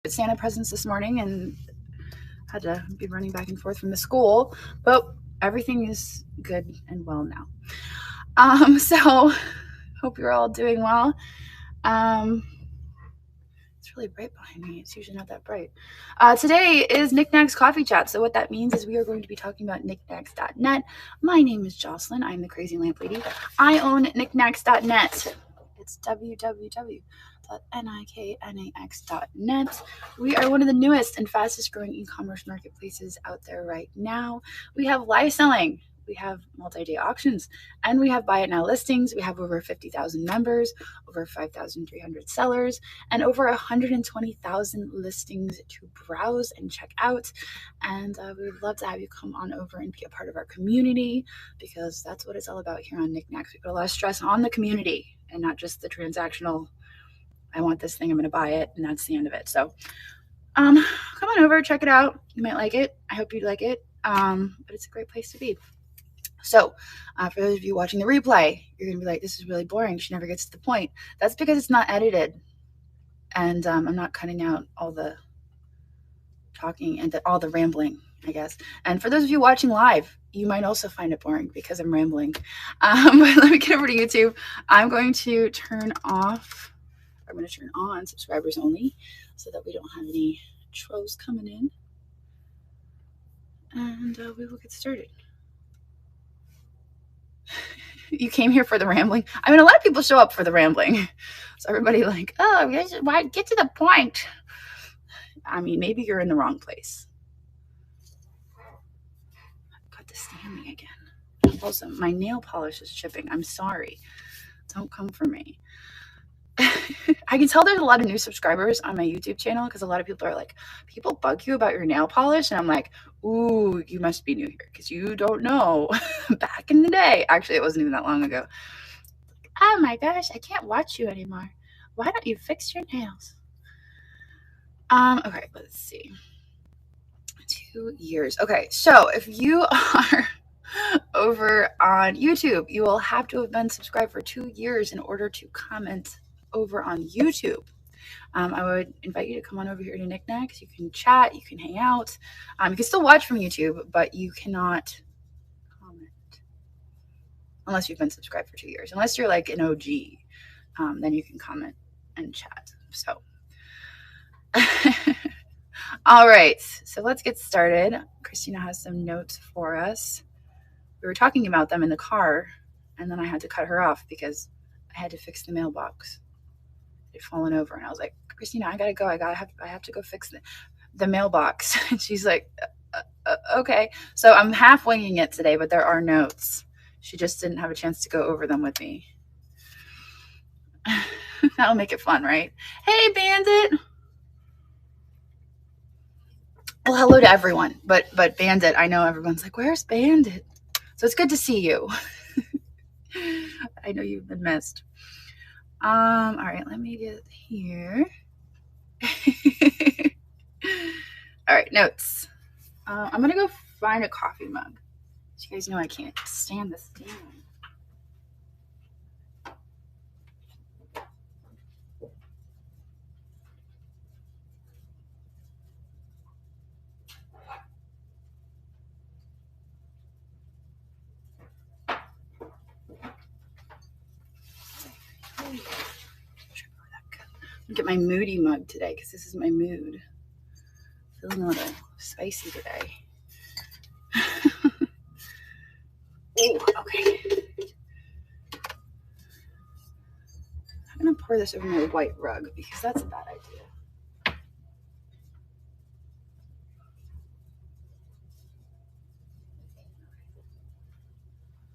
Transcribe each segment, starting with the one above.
Santa presents this morning and had to be running back and forth from the school, but everything is good and well now. So hope you're all doing well. It's really bright behind me. It's usually not that bright. Today is Niknax Coffee Chat. So what that means is we are going to be talking about Niknax.net. My name is Jocelyn. I'm the crazy lamp lady. I own Niknax.net. It's www.niknax.net. We are one of the newest and fastest growing e-commerce marketplaces out there right now. We have live selling. We have multi-day auctions, and we have buy it now listings. We have over 50,000 members, over 5,300 sellers, and over 120,000 listings to browse and check out. And we would love to have you come on over and be a part of our community, because that's what it's all about here on Niknax. We put a lot of stress on the community and not just the transactional, I want this thing, I'm going to buy it, and that's the end of it. So come on over, check it out. You might like it. I hope you like it. But it's a great place to be. So for those of you watching the replay, you're going to be like, this is really boring. She never gets to the point. That's because it's not edited. And I'm not cutting out all the talking and all the rambling, I guess. And for those of you watching live, you might also find it boring because I'm rambling. But let me get over to YouTube. I'm going to turn on subscribers only so that we don't have any trolls coming in. And we will get started. You came here for the rambling. I mean, a lot of people show up for the rambling. So everybody like, oh, why get to the point? I mean, maybe you're in the wrong place. Got this standing again. Also, my nail polish is chipping. I'm sorry. Don't come for me. I can tell there's a lot of new subscribers on my YouTube channel because a lot of people are like, people bug you about your nail polish? And I'm like, ooh, you must be new here because you don't know. Back in the day, actually, it wasn't even that long ago. Oh my gosh, I can't watch you anymore. Why don't you fix your nails? Okay, let's see. 2 years. Okay, so if you are over on YouTube, you will have to have been subscribed for 2 years in order to comment over on YouTube. I would invite you to come on over here to Niknax. You can chat, you can hang out. You can still watch from YouTube, but you cannot comment unless you've been subscribed for 2 years. Unless you're like an OG, then you can comment and chat. So, all right. So let's get started. Christina has some notes for us. We were talking about them in the car, and then I had to cut her off because I had to fix the mailbox. It had fallen over, and I was like, Christina, I gotta go. I have to go fix the mailbox. And she's like, okay. So I'm half winging it today, but there are notes. She just didn't have a chance to go over them with me. That'll make it fun, right? Hey, Bandit. Well, hello to everyone, but Bandit, I know everyone's like, where's Bandit? So it's good to see you. I know you've been missed. All right, let me get here. All right, notes. I'm gonna go find a coffee mug. So you guys know I can't stand this stand. Get my moody mug today because this is my mood. Feeling a little spicy today. Ooh, okay. I'm gonna pour this over my white rug because that's a bad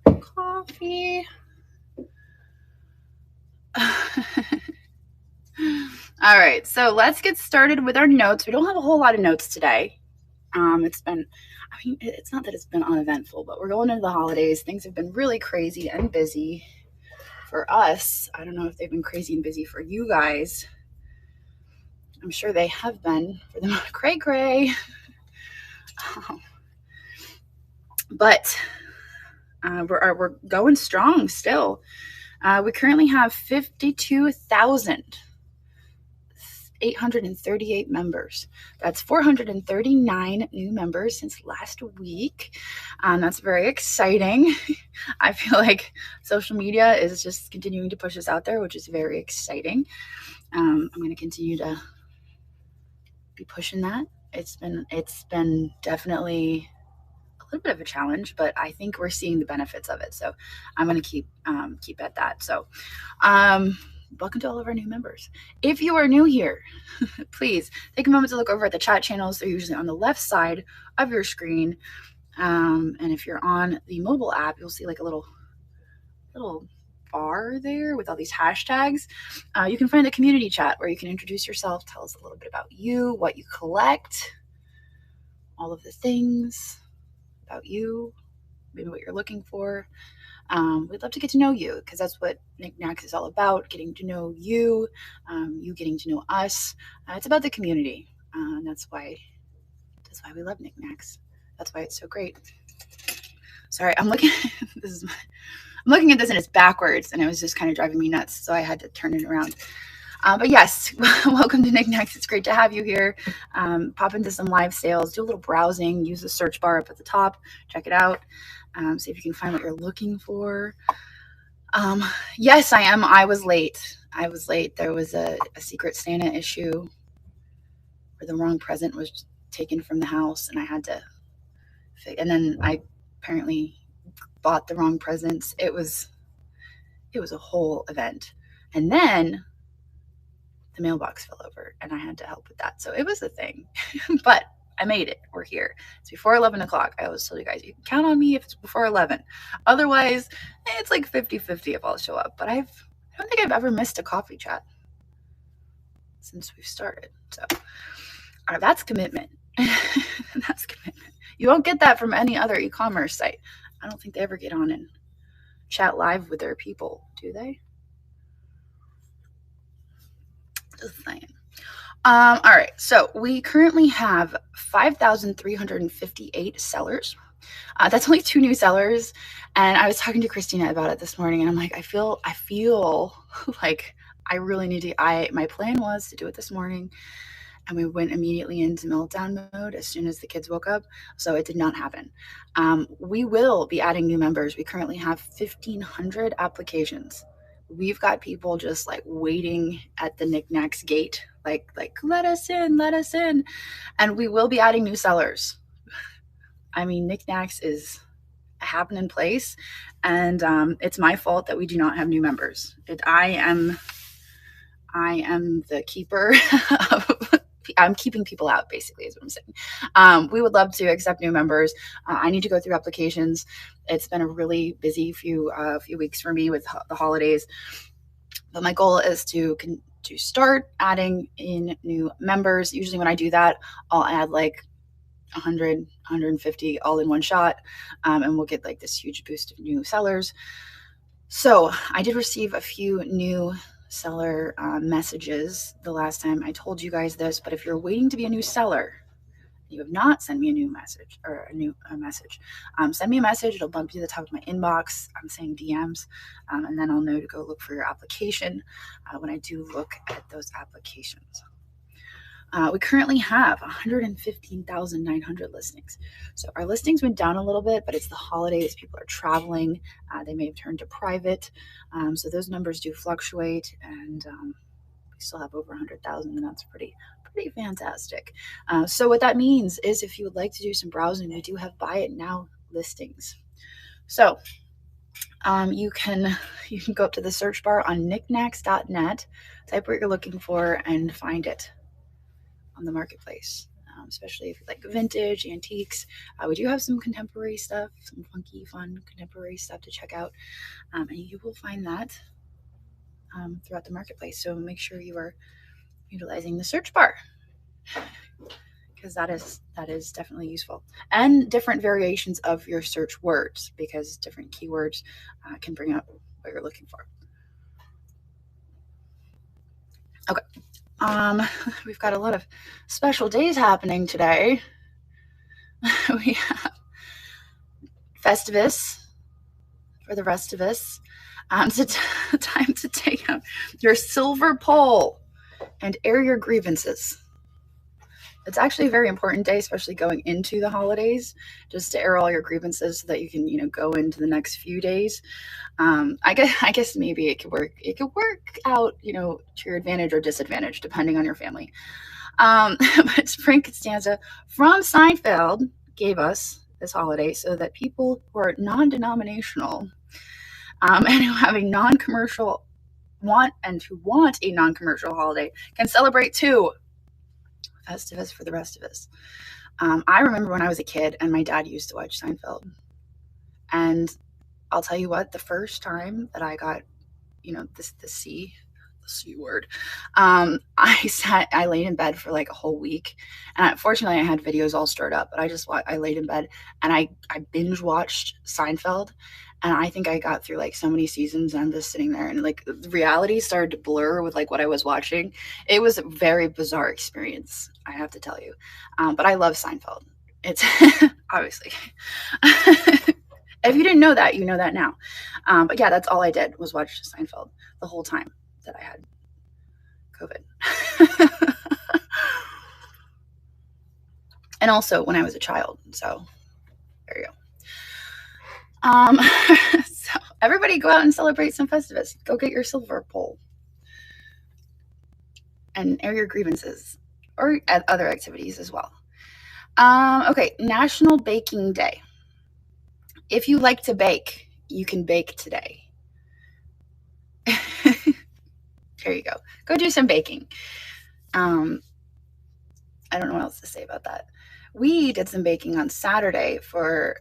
idea. Coffee. All right, so let's get started with our notes. We don't have a whole lot of notes today. It's not that it's been uneventful, but we're going into the holidays. Things have been really crazy and busy for us. I don't know if they've been crazy and busy for you guys. I'm sure they have been for the cray. But we're going strong still. We currently have 52,000 838 members. That's 439 new members since last week. That's very exciting. I feel like social media is just continuing to push us out there, which is very exciting. I'm going to continue to be pushing that. It's been definitely a little bit of a challenge, but I think we're seeing the benefits of it. So I'm going to keep at that. So welcome to all of our new members. If you are new here, please take a moment to look over at the chat channels. They're usually on the left side of your screen. And if you're on the mobile app, you'll see like a little bar there with all these hashtags. You can find the community chat where you can introduce yourself, tell us a little bit about you, what you collect, all of the things about you, maybe what you're looking for. We'd love to get to know you because that's what Niknax is all about, getting to know you, you getting to know us. It's about the community. That's why we love Niknax. That's why it's so great. Sorry, I'm looking at this and it's backwards and it was just kind of driving me nuts. So I had to turn it around. But yes, welcome to Niknax. It's great to have you here. Pop into some live sales, do a little browsing, use the search bar up at the top, check it out. See if you can find what you're looking for. Yes, I am. I was late. There was a Secret Santa issue where the wrong present was taken from the house and I had to and then I apparently bought the wrong presents. It was a whole event. And then the mailbox fell over and I had to help with that. So it was a thing, but I made it. We're here. It's before 11 o'clock. I always tell you guys, you can count on me if it's before 11. Otherwise, it's like 50-50 if I'll show up. But I don't think I've ever missed a coffee chat since we've started. So that's commitment. That's commitment. You won't get that from any other e-commerce site. I don't think they ever get on and chat live with their people, do they? Just saying. All right, so we currently have 5,358 sellers. That's only 2 new sellers, and I was talking to Christina about it this morning, and I'm like, I feel like I really need to. My plan was to do it this morning, and we went immediately into meltdown mode as soon as the kids woke up, so it did not happen. We will be adding new members. We currently have 1,500 applications. We've got people just like waiting at the Niknax gate, like let us in. And we will be adding new sellers. I mean, Niknax is a happening place, and it's my fault that we do not have new members. I am the keeper of. I'm keeping people out, basically, is what I'm saying. We would love to accept new members. I need to go through applications. It's been a really busy few weeks for me with the holidays. But my goal is to start adding in new members. Usually when I do that, I'll add like 100, 150 all in one shot, and we'll get like this huge boost of new sellers. So I did receive a few new seller messages the last time I told you guys this, but if you're waiting to be a new seller, you have not sent me a new message or a message, send me a message. It'll bump you to the top of my inbox. I'm saying DMs, and then I'll know to go look for your application when I do look at those applications. We currently have 115,900 listings. So our listings went down a little bit, but it's the holidays. People are traveling. They may have turned to private. So those numbers do fluctuate, and we still have over 100,000, and that's pretty fantastic. So what that means is if you would like to do some browsing, we do have buy it now listings. So you can go up to the search bar on niknax.net, type what you're looking for, and find it on the marketplace, especially if you like vintage, antiques. We do have some contemporary stuff, some funky, fun contemporary stuff to check out, and you will find that throughout the marketplace. So make sure you are utilizing the search bar, because that is definitely useful, and different variations of your search words, because different keywords can bring up what you're looking for. Okay. We've got a lot of special days happening today. We have Festivus for the rest of us. It's time to take out your silver pole. and air your grievances. It's actually a very important day, especially going into the holidays, just to air all your grievances so that you can, go into the next few days. I guess maybe it could work. It could work out, to your advantage or disadvantage, depending on your family. But Frank Costanza from Seinfeld gave us this holiday so that people who are non-denominational and who have a non-commercial who want a non-commercial holiday can celebrate too. Festivus for the rest of us. I remember when I was a kid and my dad used to watch Seinfeld. And I'll tell you what, the first time that I got, the C word, I laid in bed for like a whole week. And fortunately I had videos all stored up, but I laid in bed and I binge watched Seinfeld. And I think I got through like so many seasons, and I'm just sitting there and like the reality started to blur with like what I was watching. It was a very bizarre experience, I have to tell you. But I love Seinfeld. It's obviously, if you didn't know that, you know that now. But yeah, that's all I did was watch Seinfeld the whole time that I had COVID. And also when I was a child. So there you go. So everybody go out and celebrate some Festivus. Go get your silver pole and air your grievances, or other activities as well. Okay, National Baking Day. If you like to bake, you can bake today. There you go. Go do some baking. I don't know what else to say about that. We did some baking on Saturday for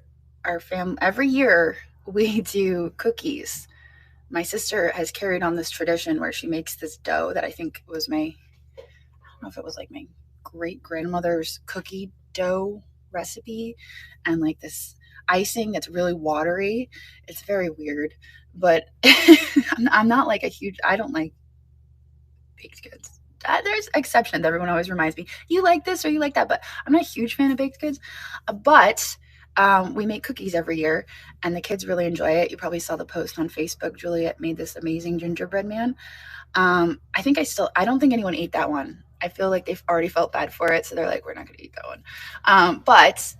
our family. Every year we do cookies. My sister has carried on this tradition where she makes this dough that I think was I don't know if it was like my great grandmother's cookie dough recipe, and like this icing that's really watery. It's very weird, but I'm not like I don't like baked goods. There's exceptions. Everyone always reminds me, you like this or you like that, but I'm not a huge fan of baked goods. But we make cookies every year, and the kids really enjoy it. You probably saw the post on Facebook. Juliet made this amazing gingerbread man. I don't think anyone ate that one. I feel like they've already felt bad for it, so they're like, we're not going to eat that one. But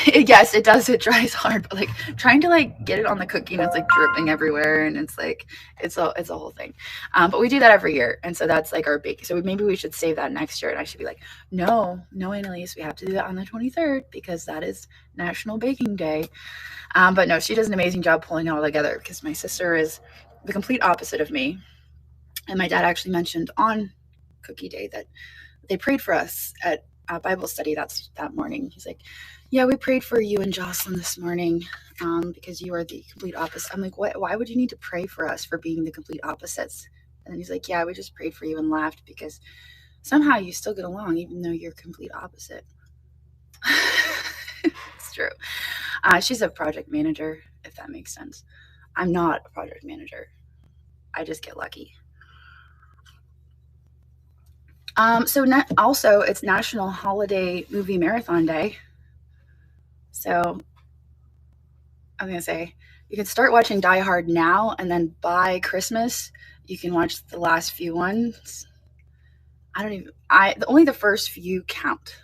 yes, it does. It dries hard, but like trying to like get it on the cookie, and it's like dripping everywhere, and it's like it's a whole thing. But we do that every year, and so that's like our baking. So maybe we should save that next year, and I should be like, no, Annalise, we have to do that on the 23rd because that is National Baking Day. But no, she does an amazing job pulling it all together because my sister is the complete opposite of me. And my dad actually mentioned on Cookie Day that they prayed for us at Bible study that morning. He's like, yeah, we prayed for you and Jocelyn this morning because you are the complete opposite. I'm like, what? Why would you need to pray for us for being the complete opposites? And then he's like, yeah, we just prayed for you and laughed because somehow you still get along even though you're complete opposite. It's true. She's a project manager, if that makes sense. I'm not a project manager. I just get lucky. Also, it's National Holiday Movie Marathon Day. So I'm going to say you can start watching Die Hard now, and then by Christmas, you can watch the last few ones. Only the first few count.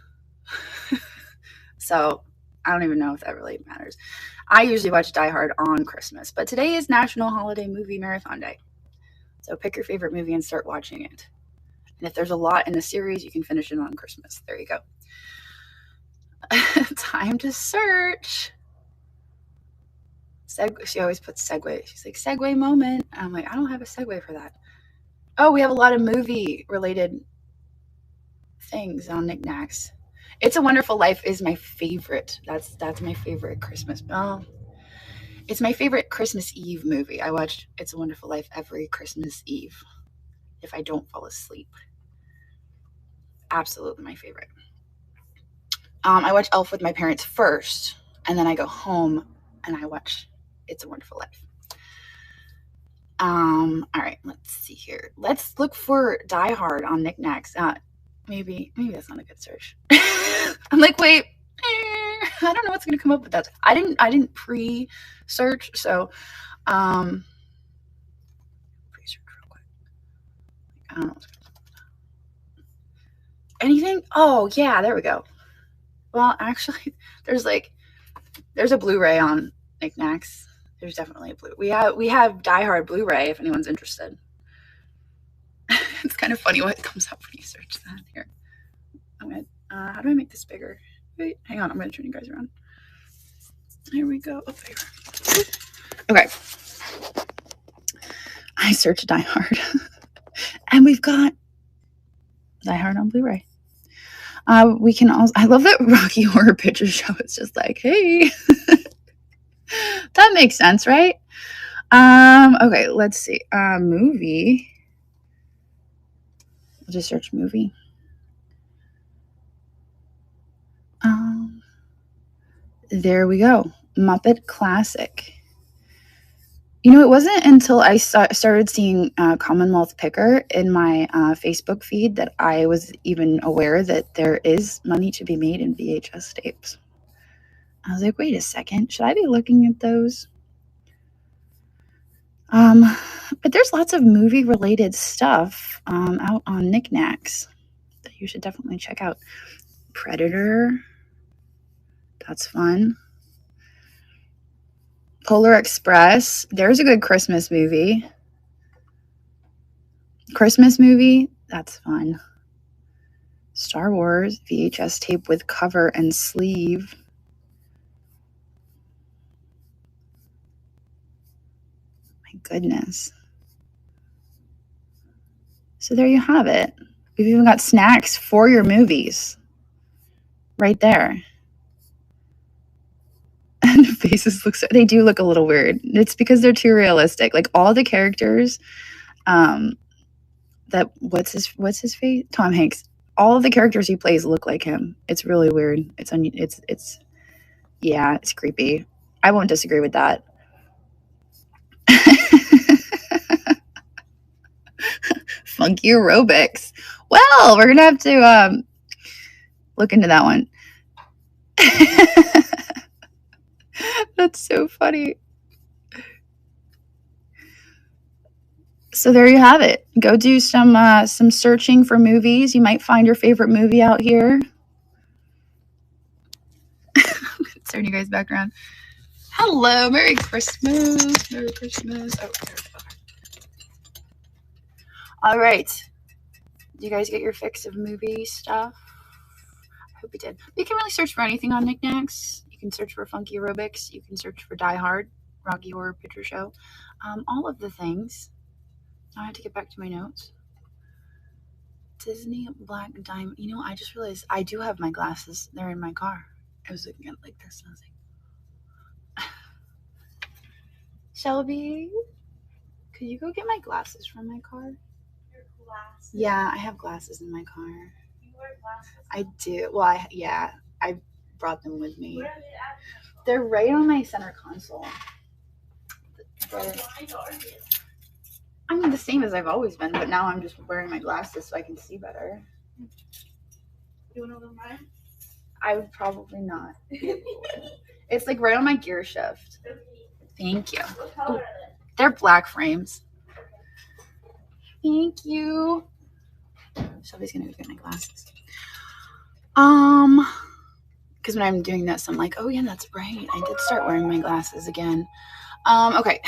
So I don't even know if that really matters. I usually watch Die Hard on Christmas, but today is National Holiday Movie Marathon Day. So pick your favorite movie and start watching it. And if there's a lot in the series, you can finish it on Christmas. There you go. Time to search. She always puts segue. She's like, segue moment. And I'm like, I don't have a segue for that. Oh, we have a lot of movie related things on Niknax. It's a Wonderful Life is my favorite. That's my favorite Christmas. Oh, it's my favorite Christmas Eve movie. I watch It's a Wonderful Life every Christmas Eve if I don't fall asleep. Absolutely my favorite. I watch Elf with my parents first, and then I go home and I watch It's a Wonderful Life. All right, let's see here. Let's look for Die Hard on Niknax. Maybe that's not a good search. I'm like, wait, I don't know what's gonna come up with that. I didn't pre-search, so pre-search real quick. I don't know what's gonna Anything? Oh, yeah, there we go. Well, actually, there's a Blu-ray on Niknax. There's definitely a Blu. We have Die Hard Blu-ray if anyone's interested. It's kind of funny what comes up when you search that. Here, I'm gonna. How do I make this bigger? Wait, hang on. I'm gonna turn you guys around. Here we go. Oh, there. Okay. I searched Die Hard, and we've got Die Hard on Blu-ray. We can also. I love that Rocky Horror Picture Show. It's just like, hey, that makes sense, right? Okay, let's see. Movie. I'll just search movie. There we go. Muppet Classic. You know, it wasn't until I started seeing Commonwealth Picker in my Facebook feed that I was even aware that there is money to be made in VHS tapes. I was like, wait a second, should I be looking at those? But there's lots of movie-related stuff out on Niknax that you should definitely check out. Predator. That's fun. Polar Express. There's a good Christmas movie. That's fun. Star Wars VHS tape with cover and sleeve. My goodness. So there you have it. We've even got snacks for your movies. Right there. And the faces they do look a little weird. It's because they're too realistic. Like all the characters, what's his face? Tom Hanks. All of the characters he plays look like him. It's really weird. It's creepy. I won't disagree with that. Funky aerobics. Well, we're gonna have to look into that one. That's so funny. So there you have it. Go do some searching for movies. You might find your favorite movie out here. Turn you guys back around. Hello, Merry Christmas. Merry Christmas. Oh, there we go. All right. Did you guys get your fix of movie stuff? I hope you did. You can really search for anything on Niknax. You can search for Funky Aerobics. You can search for Die Hard, Rocky Horror Picture Show. All of the things. Now I have to get back to my notes. Disney Black Diamond. You know, I just realized I do have my glasses. They're in my car. I was looking at it like this and I was like, Shelby, could you go get my glasses from my car? Your glasses? Yeah, I have glasses in my car. You wear glasses? I do. Well, I brought them with me. Where are they at? They're right on my center console. I'm the same as I've always been, but now I'm just wearing my glasses so I can see better. You want to know mine? I would probably not. It's like right on my gear shift. Thank you. What color are they? They're black frames. Thank you. Shelby's gonna go get my glasses. Because when I'm doing this, I'm like, oh yeah, that's right. I did start wearing my glasses again. Okay,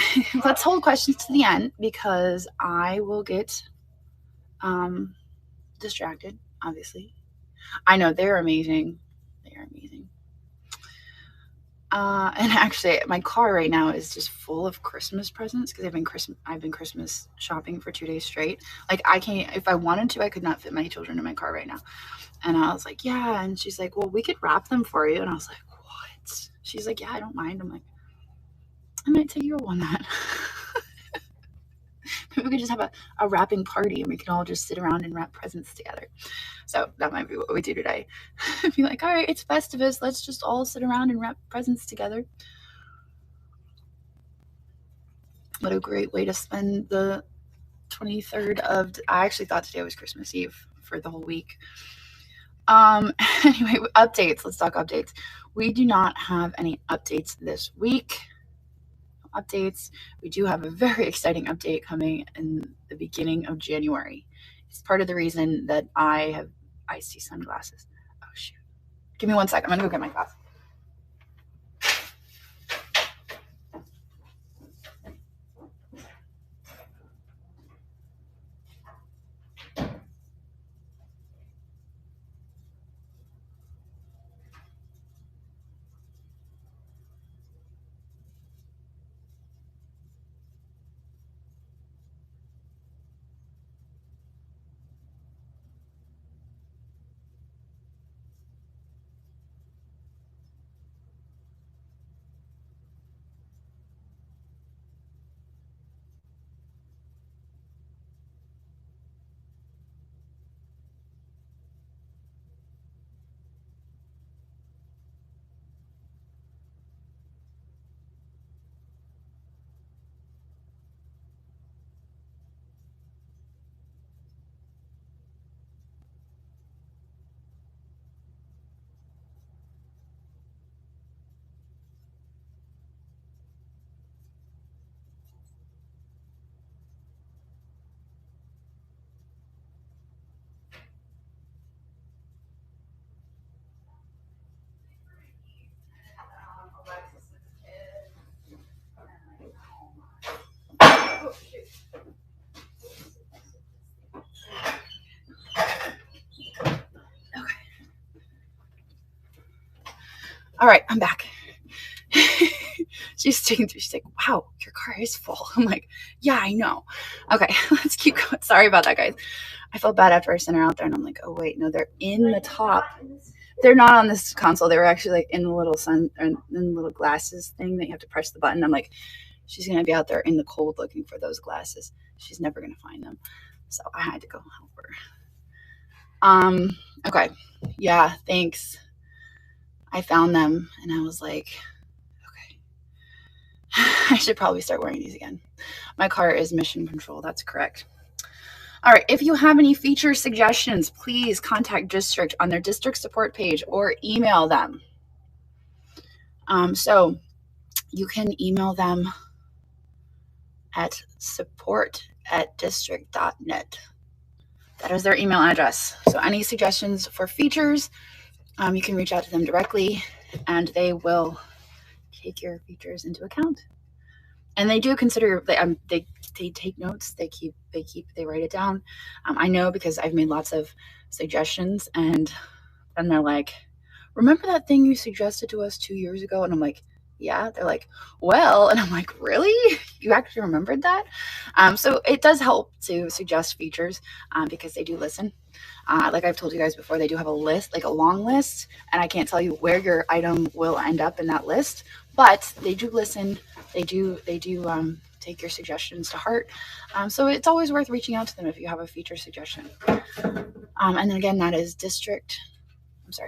let's hold questions to the end because I will get distracted, obviously. I know they're amazing. They are amazing. And actually, my car right now is just full of Christmas presents because I've been Christmas shopping for 2 days straight. Like I can't, if I wanted to, I could not fit my children in my car right now. And I was like, yeah. And she's like, well, we could wrap them for you. And I was like, what? She's like, yeah, I don't mind. I'm like, I might take you on that. Maybe we could just have a wrapping party and we can all just sit around and wrap presents together. So that might be what we do today. Be like, all right, it's Festivus. Let's just all sit around and wrap presents together. What a great way to spend the 23rd of... I actually thought today was Christmas Eve for the whole week. Anyway, updates. Let's talk updates. We do not have any updates this week. Updates. We do have a very exciting update coming in the beginning of January. It's part of the reason that I have icy sunglasses. Oh, shoot. Give me 1 second. I'm going to go get my glasses. All right, I'm back. She's taking through. She's like, wow, your car is full. I'm like, yeah, I know. Okay, let's keep going. Sorry about that, guys. I felt bad after I sent her out there, and I'm like, oh, wait, no, they're in the top. They're not on this console. They were actually like in the little in the little glasses thing that you have to press the button. I'm like, she's going to be out there in the cold looking for those glasses. She's never going to find them. So I had to go help her. Okay. Yeah, thanks. I found them and I was like, okay, I should probably start wearing these again. My car is mission control. That's correct. All right. If you have any feature suggestions, please contact District on their district support page or email them. So you can email them at support@district.net. That is their email address. So any suggestions for features, you can reach out to them directly and they will take your features into account. And they do consider, they take notes, they write it down. I know because I've made lots of suggestions and then they're like, remember that thing you suggested to us 2 years ago? And I'm like, yeah. They're like, well, and I'm like, really? You actually remembered that? So it does help to suggest features because they do listen. Like I've told you guys before, they do have a list, like a long list, and I can't tell you where your item will end up in that list, but they do listen. They do take your suggestions to heart. So it's always worth reaching out to them if you have a feature suggestion. And then again, that is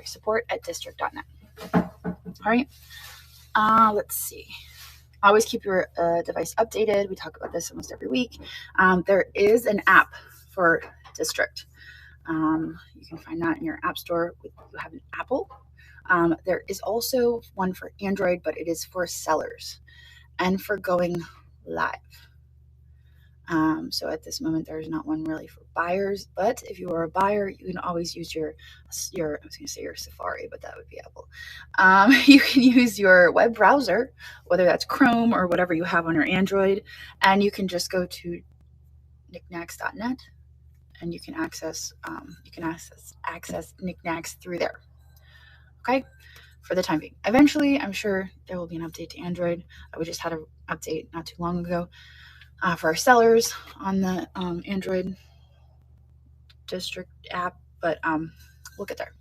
support@district.net. All right. Let's see. Always keep your device updated. We talk about this almost every week. There is an app for District. You can find that in your app store if you have an Apple. There is also one for Android, but it is for sellers and for going live. So at this moment, there is not one really for buyers, but if you are a buyer, you can always use your I was going to say your Safari, but that would be Apple. You can use your web browser, whether that's Chrome or whatever you have on your Android, and you can just go to Niknax.net and you can access Niknax through there. Okay, for the time being. Eventually, I'm sure there will be an update to Android. We just had an update not too long ago for our sellers on the Android District app, but we'll get there.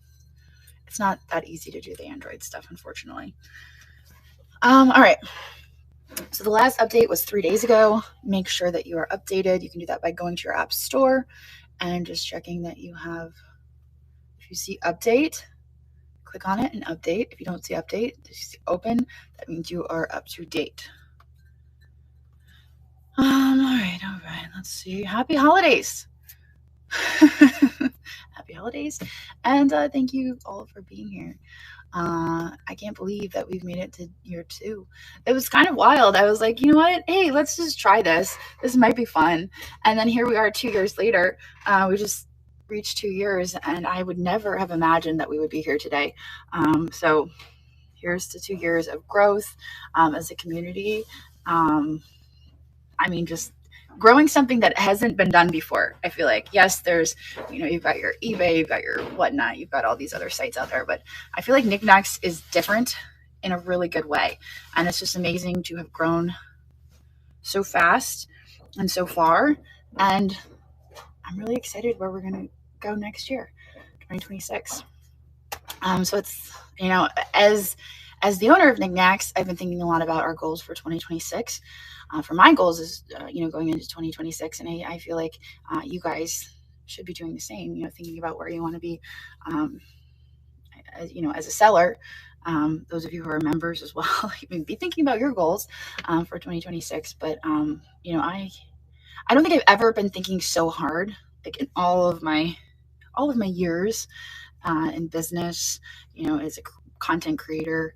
It's not that easy to do the Android stuff, unfortunately. All right. So the last update was 3 days ago. Make sure that you are updated. You can do that by going to your app store and just checking that you have, if you see update, click on it and update. If you don't see update, if you see open, that means you are up to date. All right. Let's see. Happy holidays. Happy holidays. And thank you all for being here. I can't believe that we've made it to year 2. It was kind of wild. I was like, you know what? Hey, let's just try this. This might be fun. And then here we are 2 years later. We just reached 2 years, and I would never have imagined that we would be here today. So here's to 2 years of growth as a community. I mean, just growing something that hasn't been done before. I feel like, yes, there's, you've got your eBay, you've got your whatnot, you've got all these other sites out there, but I feel like Niknax is different in a really good way. And it's just amazing to have grown so fast and so far. And I'm really excited where we're going to go next year, 2026. So it's, as the owner of Niknax, I've been thinking a lot about our goals for 2026. For my goals is, going into 2026. And I feel like you guys should be doing the same, thinking about where you want to be, as a seller. Those of you who are members as well, you can be thinking about your goals for 2026. But, I don't think I've ever been thinking so hard, like in all of my years in business, as a content creator.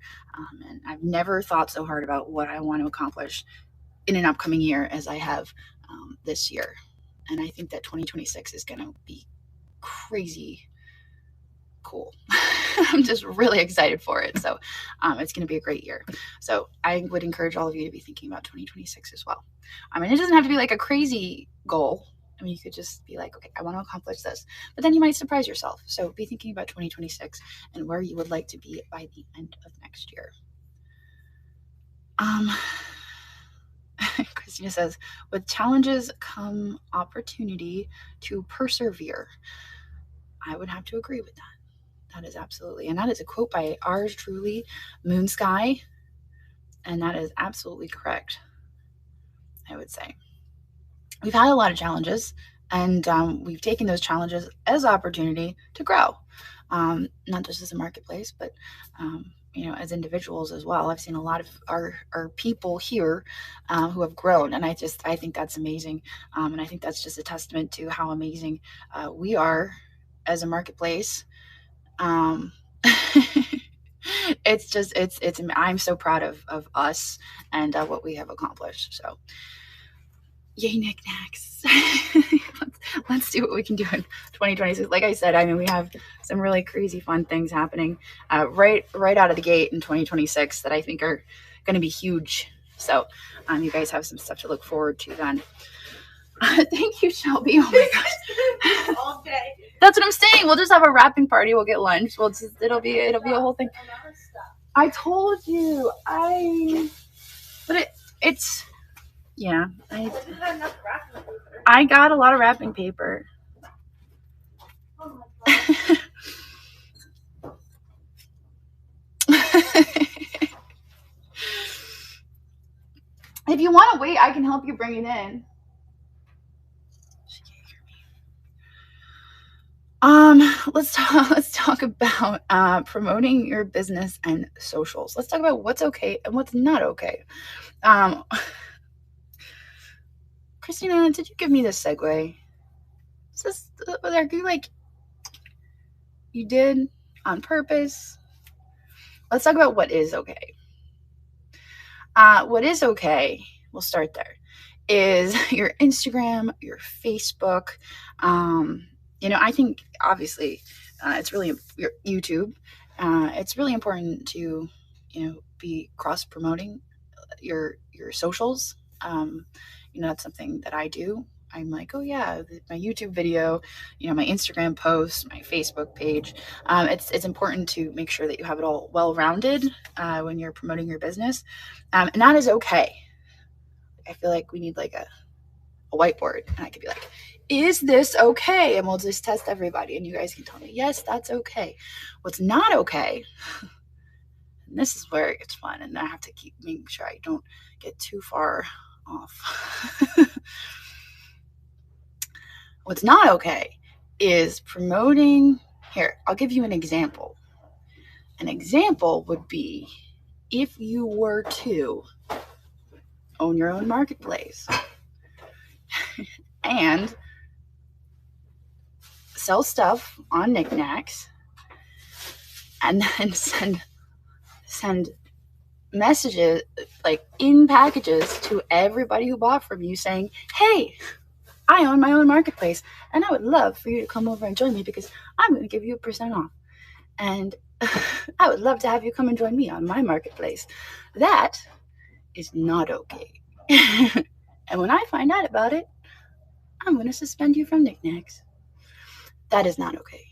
And I've never thought so hard about what I want to accomplish in an upcoming year as I have this year. And I think that 2026 is going to be crazy cool. I'm just really excited for it. So it's going to be a great year. So I would encourage all of you to be thinking about 2026 as well. I mean, it doesn't have to be like a crazy goal. I mean, you could just be like, okay, I want to accomplish this, but then you might surprise yourself. So be thinking about 2026 and where you would like to be by the end of next year. Christina says, with challenges come opportunity to persevere. I would have to agree with that. That is absolutely, and that is a quote by ours truly, Moon Sky, and that is absolutely correct, I would say. We've had a lot of challenges, and we've taken those challenges as opportunity to grow, not just as a marketplace, but as individuals as well. I've seen a lot of our people here who have grown, and I think that's amazing, and I think that's just a testament to how amazing we are as a marketplace. It's I'm so proud of us and what we have accomplished. So yay, Niknax. let's see what we can do in 2026. Like I said, I mean, we have some really crazy fun things happening right out of the gate in 2026 that I think are going to be huge. So you guys have some stuff to look forward to then. Thank you, Shelby. Oh my gosh. All day. That's what I'm saying. We'll just have a wrapping party. We'll get lunch. It'll be a whole thing. I told you. It's yeah. I got a lot of wrapping paper. Oh my If you want to wait, I can help you bring it in. Let's talk about promoting your business and socials. Let's talk about what's okay and what's not okay. Christina, did you give me this segue? Is this, are you like, you did on purpose? Let's talk about what is okay. What is okay, we'll start there, is your Instagram, your Facebook. I think obviously it's really your YouTube. It's really important to be cross promoting your socials. That's something that I do. I'm like, oh yeah, my YouTube video, my Instagram post, my Facebook page. It's important to make sure that you have it all well-rounded when you're promoting your business, and that is okay. I feel like we need like a whiteboard, and I could be like, is this okay? And we'll just test everybody, and you guys can tell me, yes, that's okay. What's not okay, and this is where it gets fun, and I have to keep making sure I don't get too far off. What's not okay is promoting. Here, I'll give you an example. An example would be if you were to own your own marketplace and sell stuff on Niknax and then send messages like in packages to everybody who bought from you saying, hey, I own my own marketplace, and I would love for you to come over and join me because I'm going to give you a % off. And I would love to have you come and join me on my marketplace. That is not okay. And when I find out about it, I'm going to suspend you from Niknax. That is not okay.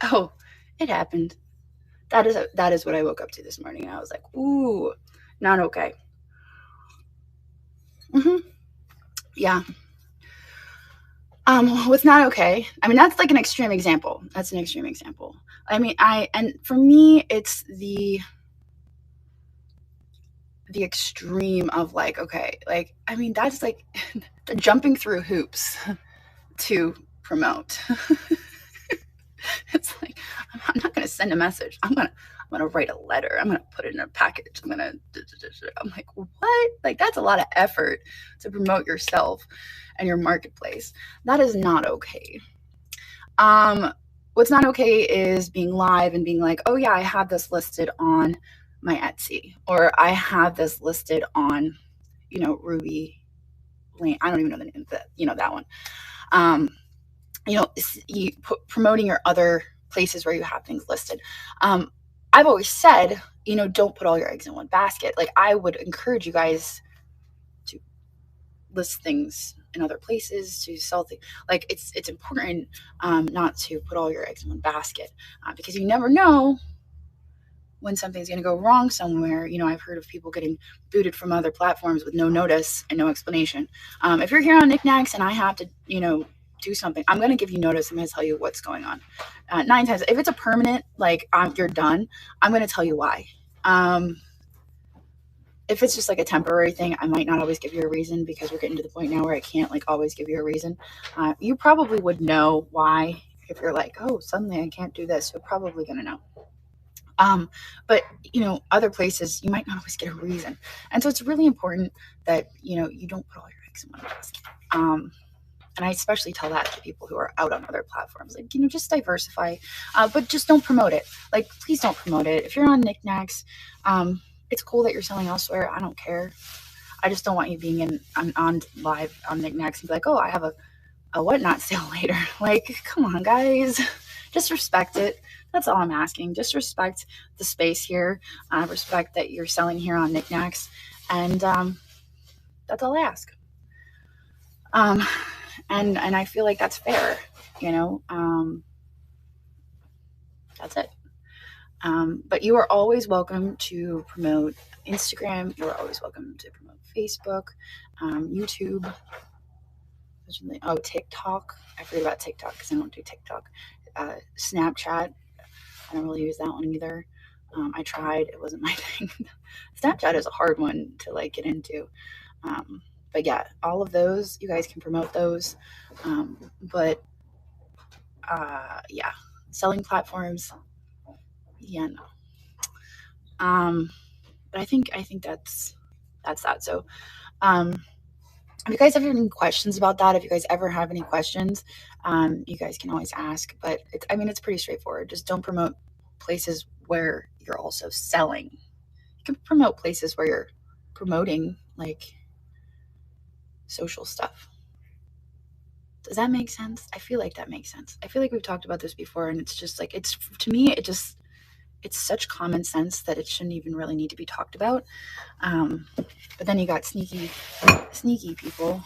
Oh, it happened. That is what I woke up to this morning. And I was like, ooh, not okay. Yeah. What's not okay? I mean, that's like an extreme example. That's an extreme example. I mean, and for me, it's the extreme of like, okay, like, I mean, that's like jumping through hoops to promote. It's like, I'm not going to send a message. I'm going to write a letter. I'm going to put it in a package. I'm like, what? Like, that's a lot of effort to promote yourself and your marketplace. That is not okay. What's not okay is being live and being like, oh yeah, I have this listed on my Etsy, or I have this listed on, Ruby Lane. I don't even know the name of that, that one. Promoting your other places where you have things listed. I've always said, don't put all your eggs in one basket. Like, I would encourage you guys to list things in other places, to sell things. Like, it's important not to put all your eggs in one basket, because you never know when something's going to go wrong somewhere. I've heard of people getting booted from other platforms with no notice and no explanation. If you're here on Niknax and I have to, do something, I'm going to give you notice. I'm going to tell you what's going on. 9 times, if it's a permanent, like, you're done, I'm going to tell you why. If it's just like a temporary thing, I might not always give you a reason, because we're getting to the point now where I can't like always give you a reason. You probably would know why. If you're like, oh, suddenly I can't do this, you're probably going to know. But other places you might not always get a reason, and so it's really important that you don't put all your eggs in one basket. And I especially tell that to people who are out on other platforms, like, just diversify, but just don't promote it. Like, please don't promote it. If you're on Niknax, it's cool that you're selling elsewhere. I don't care. I just don't want you being on live on Niknax and be like, oh, I have a whatnot sale later. Like, come on, guys, just respect it. That's all I'm asking. Just respect the space here. Respect that you're selling here on Niknax, and that's all I ask. And I feel like that's fair. That's it. But you are always welcome to promote Instagram. You are always welcome to promote Facebook, YouTube. Oh, TikTok. I forget about TikTok because I don't do TikTok. Snapchat. I don't really use that one either. I tried. It wasn't my thing. Snapchat is a hard one to like get into. But yeah, all of those, you guys can promote those. But yeah, selling platforms. Yeah, no. But I think that's that. So, if you guys have any questions about that, if you guys ever have any questions, you guys can always ask. But it's pretty straightforward. Just don't promote places where you're also selling. You can promote places where you're promoting like social stuff. Does that make sense? I feel like that makes sense. I feel like we've talked about this before, and it's just like, to me, it's such common sense that it shouldn't even really need to be talked about. But then you got sneaky people.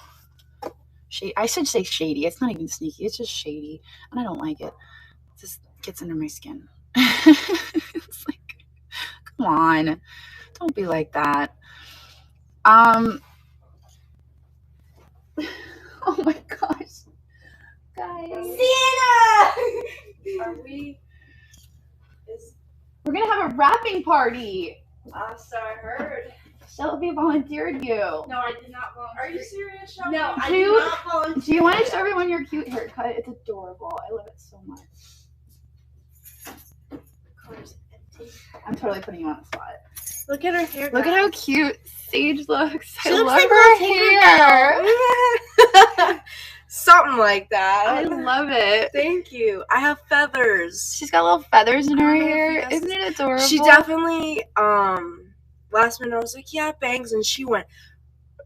I should say shady. It's not even sneaky. It's just shady, and I don't like it. It just gets under my skin. It's like, come on, don't be like that. Oh my gosh, guys, Are we? we're gonna have a wrapping party. So I heard. Shelby volunteered you. No, I did not volunteer. Are you serious, Shelby? No, I Dude, did not volunteer. Do you want to show everyone your cute haircut? It's adorable. I love it so much. I'm totally putting you on the spot. Look at her hair. Look at how cute Sage looks. She I looks love like her hair. Something like that. I love it. Thank you. I have feathers. She's got little feathers in her hair. Isn't it adorable? She definitely, last minute I was like, yeah, bangs, and she went,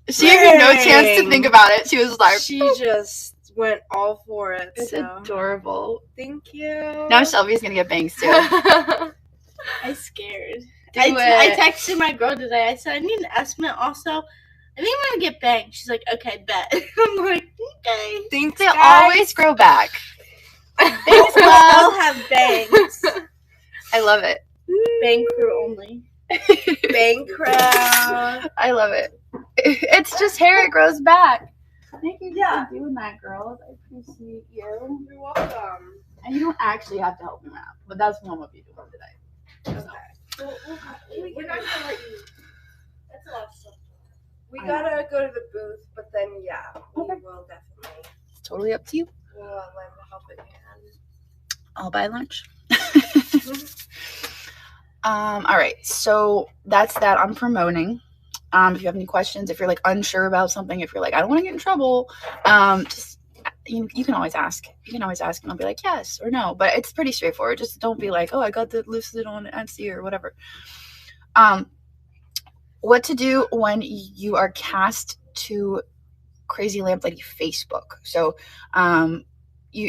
She gave me no chance to think about it. She was like, she just went all for it. It's so. adorable. Thank you. Now Shelby's gonna get bangs too. I'm scared. I texted my girl today. I said, I need an estimate also. I think I'm gonna get bangs. She's like, okay, bet. I'm like, okay. Thanks, they guys. always grow back. Bangs will all have bangs. I love it. Bang crew only. Bang crowd. I love it. It's just hair, it grows back. Thank you for doing that, girls. I appreciate you. You're welcome. And you don't actually have to help me out, but that's what I'm going to be doing today. Okay. We're not gonna let you. That's a lot of stuff. We gotta go to the booth, but then we Okay. will definitely. It's totally up to you. We'll lend a helping hand. I'll buy lunch. All right, so that's that I'm promoting. If you have any questions, if you're like unsure about something, if you're like, I don't want to get in trouble, just you can always ask. You can always ask, and I'll be like yes or no. But it's pretty straightforward. Just don't be like, oh, I got that listed on Etsy or whatever. What to do when you are cast to Crazy Lamp Lady Facebook? So, a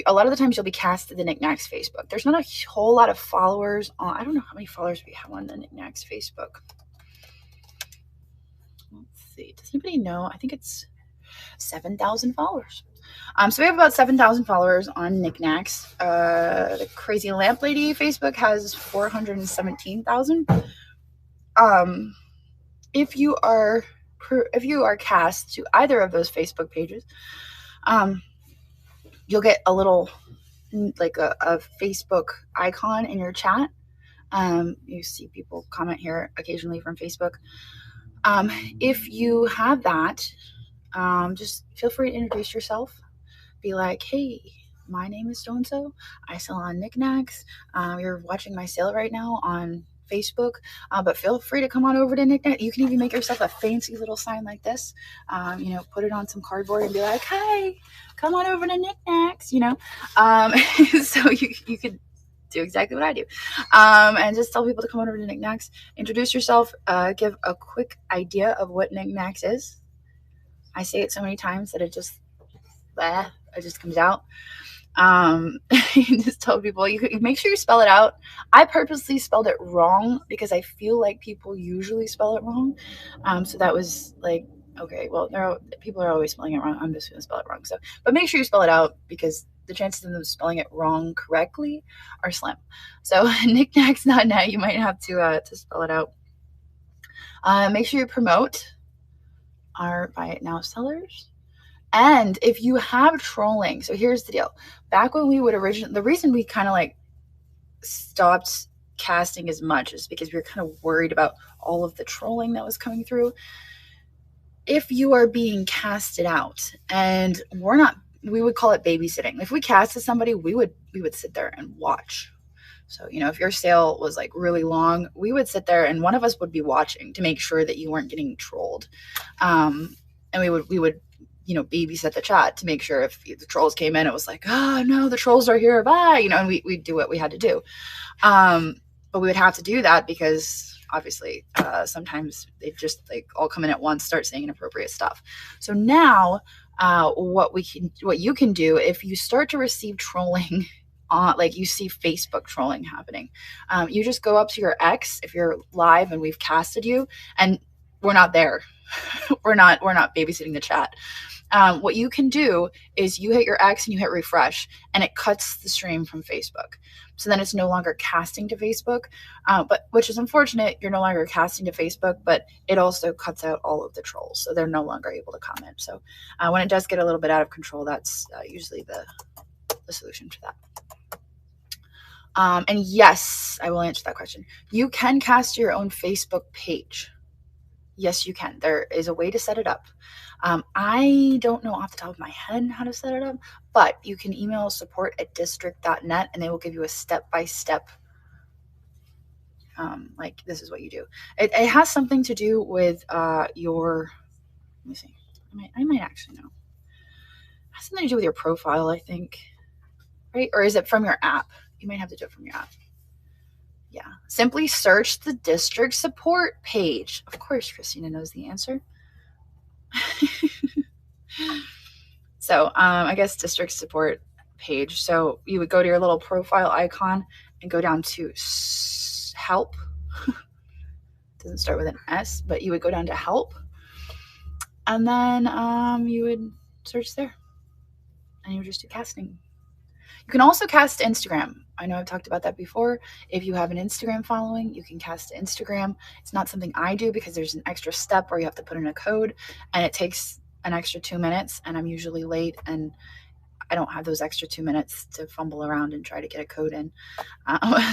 lot of the times you'll be cast to the Niknax Facebook. There's not a whole lot of followers on. I don't know how many followers we have on the Niknax Facebook. Let's see. Does anybody know? I think it's 7,000 followers. So we have about 7,000 followers on Niknax. The Crazy Lamp Lady Facebook has 417,000. If you are cast to either of those Facebook pages, you'll get a little like a Facebook icon in your chat. You see people comment here occasionally from Facebook. If you have that, just feel free to introduce yourself. Be like, hey, my name is so-and-so. I sell on Niknax. You're watching my sale right now on Facebook, but feel free to come on over to Niknax. You can even make yourself a fancy little sign like this, put it on some cardboard and be like, hey, come on over to Niknax, so you could do exactly what I do, and just tell people to come on over to Niknax, introduce yourself, give a quick idea of what Niknax is. I say it so many times that it just comes out. Just tell people, you make sure you spell it out. I purposely spelled it wrong because I feel like people usually spell it wrong. So that was like, okay, well, people are always spelling it wrong. I'm just going to spell it wrong. So, but make sure you spell it out because the chances of them spelling it wrong correctly are slim. So Niknax.net, you might have to spell it out. Make sure you promote our Buy It Now sellers. And if you have trolling, so here's the deal. Back when we would the reason we kind of like stopped casting as much is because we were kind of worried about all of the trolling that was coming through. If you are being casted out, and we would call it babysitting. If we casted somebody, we would sit there and watch. So, if your sale was like really long, we would sit there and one of us would be watching to make sure that you weren't getting trolled. And we would babysit the chat to make sure if the trolls came in, it was like, oh no, the trolls are here, bye, and we'd do what we had to do. But we would have to do that because obviously sometimes they just like all come in at once, start saying inappropriate stuff. So now what you can do if you start to receive trolling, like you see Facebook trolling happening, you just go up to your ex if you're live and we've casted you and we're not there. we're not babysitting the chat. What you can do is you hit your X and you hit refresh and it cuts the stream from Facebook. So then it's no longer casting to Facebook, but which is unfortunate. You're no longer casting to Facebook, but it also cuts out all of the trolls. So they're no longer able to comment. So when it does get a little bit out of control, that's usually the solution to that. And yes, I will answer that question. You can cast your own Facebook page. Yes, you can. There is a way to set it up. I don't know off the top of my head how to set it up, but you can email support@district.net and they will give you a step-by-step, like this is what you do. It has something to do with your, let me see, I might actually know. It has something to do with your profile, I think, right? Or is it from your app? You might have to do it from your app. Yeah, simply search the district support page. Of course, Christina knows the answer. So I guess district support page. So you would go to your little profile icon and go down to help. Doesn't start with an S, but you would go down to help, and then you would search there, and you would just do casting. You can also cast to Instagram. I know I've talked about that before. If you have an Instagram following, you can cast to Instagram. It's not something I do because there's an extra step where you have to put in a code, and it takes an extra 2 minutes, and I'm usually late, and I don't have those extra 2 minutes to fumble around and try to get a code in.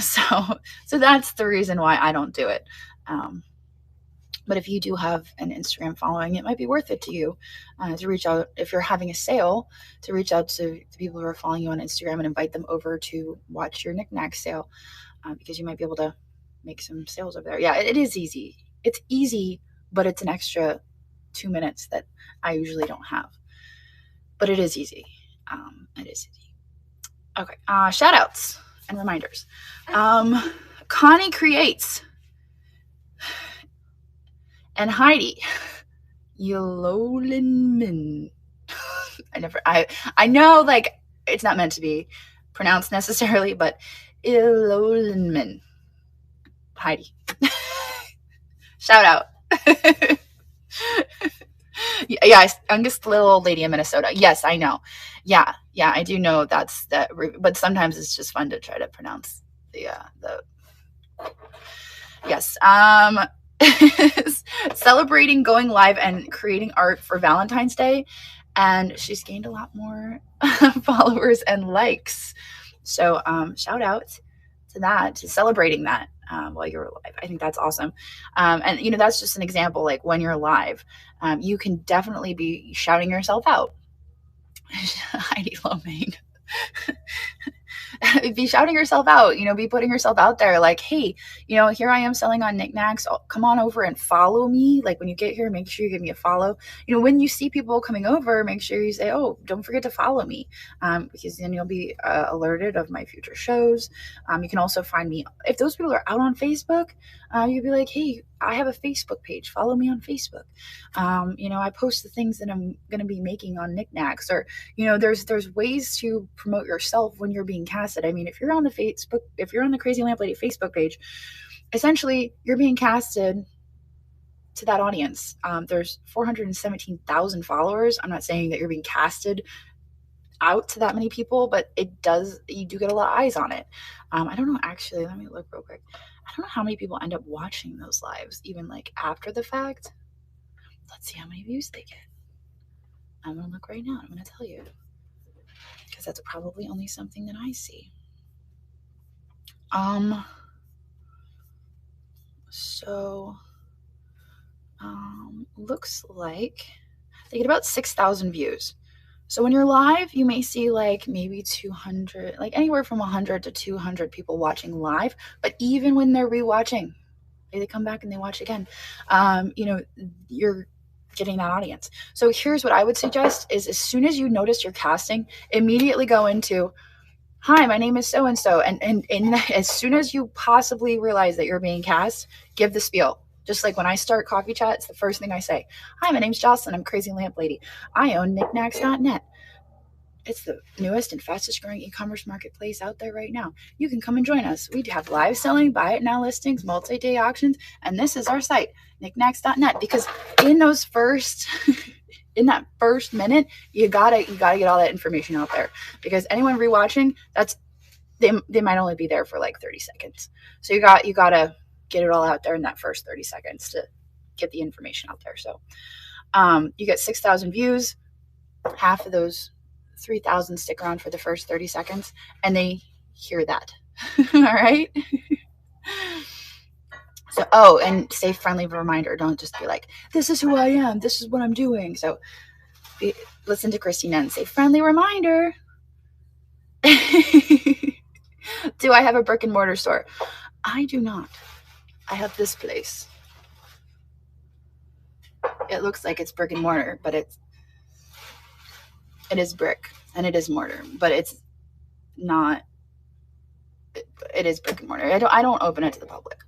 So that's the reason why I don't do it. But if you do have an Instagram following, it might be worth it to you to reach out, if you're having a sale, to reach out to the people who are following you on Instagram and invite them over to watch your Niknax sale, because you might be able to make some sales over there. Yeah, it is easy. It's easy, but it's an extra 2 minutes that I usually don't have. But it is easy. It is easy. Okay, shout outs and reminders. Connie Creates and Heidi Yololinman. I know, like, it's not meant to be pronounced necessarily, but Yololinman. Heidi. Shout out. Yeah, youngest little old lady in Minnesota. Yes, I know. Yeah, I do know that's that. But sometimes it's just fun to try to pronounce the yes. Celebrating going live and creating art for Valentine's Day, and she's gained a lot more followers and likes. So shout out to that, to celebrating that while you're live. I think that's awesome. And you know, that's just an example. Like when you're live, you can definitely be shouting yourself out. Heidi Lomain. Be shouting yourself out, you know, be putting yourself out there like, hey, you know, here I am selling on Niknax. Come on over and follow me. Like when you get here, make sure you give me a follow. You know, when you see people coming over, make sure you say, oh, don't forget to follow me, because then you'll be alerted of my future shows. You can also find me, if those people are out on Facebook, you'll be like, hey, I have a Facebook page. Follow me on Facebook. You know, I post the things that I'm going to be making on Niknax, or, you know, there's ways to promote yourself when you're being casted. I mean, if you're on the Facebook, if you're on the Crazy Lamp Lady Facebook page, essentially you're being casted to that audience. There's 417,000 followers. I'm not saying that you're being casted out to that many people, but you do get a lot of eyes on it. I don't know, actually, let me look real quick. I don't know how many people end up watching those lives, even like after the fact. Let's see how many views they get. I'm gonna look right now. I'm gonna tell you, because that's probably only something that I see. So looks like they get about 6,000 views. So when you're live, you may see like maybe 200, like anywhere from 100 to 200 people watching live. But even when they're rewatching, they come back and they watch again. You know, you're getting that audience. So here's what I would suggest is, as soon as you notice you're casting, immediately go into, hi, my name is so-and-so. And as soon as you possibly realize that you're being cast, give the spiel. Just like when I start Coffee Chat, it's the first thing I say. Hi, my name's Jocelyn. I'm Crazy Lamp Lady. I own Niknax.net. It's the newest and fastest growing e-commerce marketplace out there right now. You can come and join us. We have live selling, buy it now listings, multi-day auctions, and this is our site, Niknax.net. Because in those first, in that first minute, you gotta get all that information out there. Because anyone rewatching, they might only be there for like 30 seconds. So you gotta get it all out there in that first 30 seconds to get the information out there. So you get 6,000 views. Half of those 3,000 stick around for the first 30 seconds, and they hear that. All right. So, and stay friendly reminder. Don't just be like, this is who I am. This is what I'm doing. So listen to Christina and say, friendly reminder. Do I have a brick and mortar store? I do not. I have this place. It looks like it's brick and mortar, but it is brick and it is mortar, but it's not. It is brick and mortar. I don't open it to the public.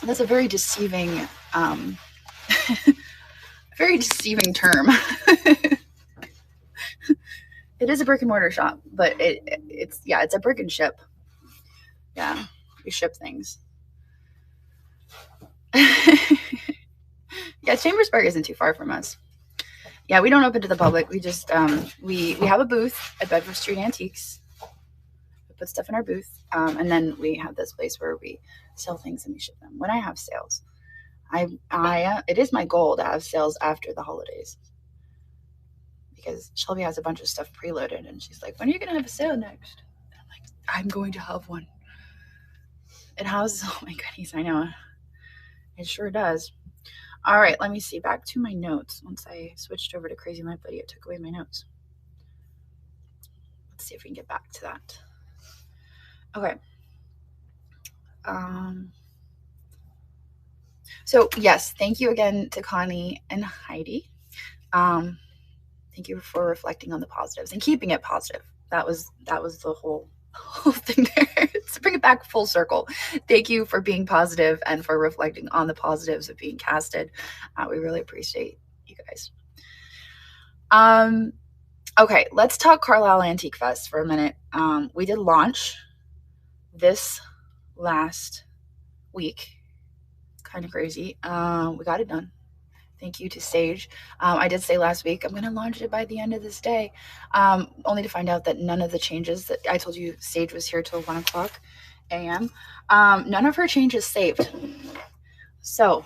That's a very deceiving Very deceiving term. It is a brick and mortar shop, but it's a brick and ship. Yeah, we ship things. Yeah, Chambersburg isn't too far from us. Yeah, we don't open to the public. We just we have a booth at Bedford Street Antiques. We put stuff in our booth, and then we have this place where we sell things and we ship them. When I have sales, it is my goal to have sales after the holidays, because Shelby has a bunch of stuff preloaded, and she's like, "When are you gonna have a sale next?" And I'm like, "I'm going to have one." It has, oh my goodness, I know. It sure does. All right, let me see. Back to my notes. Once I switched over to Crazy Lamp Lady, it took away my notes. Let's see if we can get back to that. Okay. So yes, thank you again to Connie and Heidi. Thank you for reflecting on the positives and keeping it positive. That was the whole thing there. To bring it back full circle. Thank you for being positive and for reflecting on the positives of being casted. We really appreciate you guys. Okay, let's talk Carlisle Antique Fest for a minute. We did launch this last week. Kind of crazy. We got it done. Thank you to Sage. I did say last week I'm going to launch it by the end of this day, only to find out that none of the changes that I told you, Sage was here till 1 o'clock a.m. None of her changes saved. So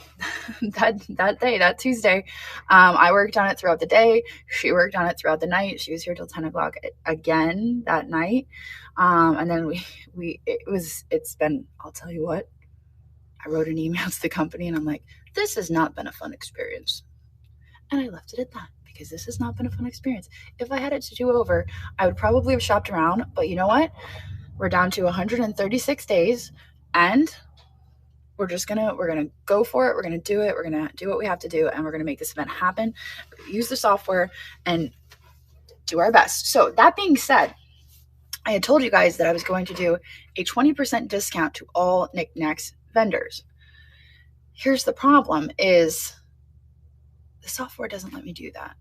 that day, that Tuesday, I worked on it throughout the day. She worked on it throughout the night. She was here till 10 o'clock again that night. And then it's been, I'll tell you what, I wrote an email to the company and I'm like, this has not been a fun experience. And I left it at that, because this has not been a fun experience. If I had it to do over, I would probably have shopped around. But you know what? We're down to 136 days, and we're gonna go for it. We're gonna do it. We're gonna do what we have to do, and we're gonna make this event happen. Use the software and do our best. So that being said, I had told you guys that I was going to do a 20% discount to all Niknax vendors. Here's the problem: is the software doesn't let me do that.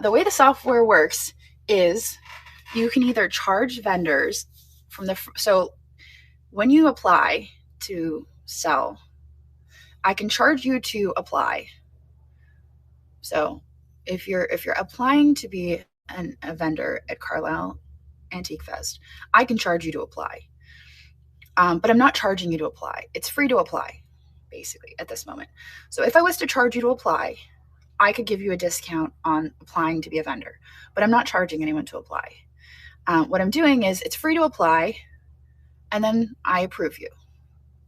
The way the software works is you can either charge vendors so when you apply to sell, I can charge you to apply. So if you're applying to be a vendor at Carlisle Antique Fest, I can charge you to apply. But I'm not charging you to apply. It's free to apply, basically, at this moment. So if I was to charge you to apply, I could give you a discount on applying to be a vendor, but I'm not charging anyone to apply. What I'm doing is it's free to apply, and then I approve you.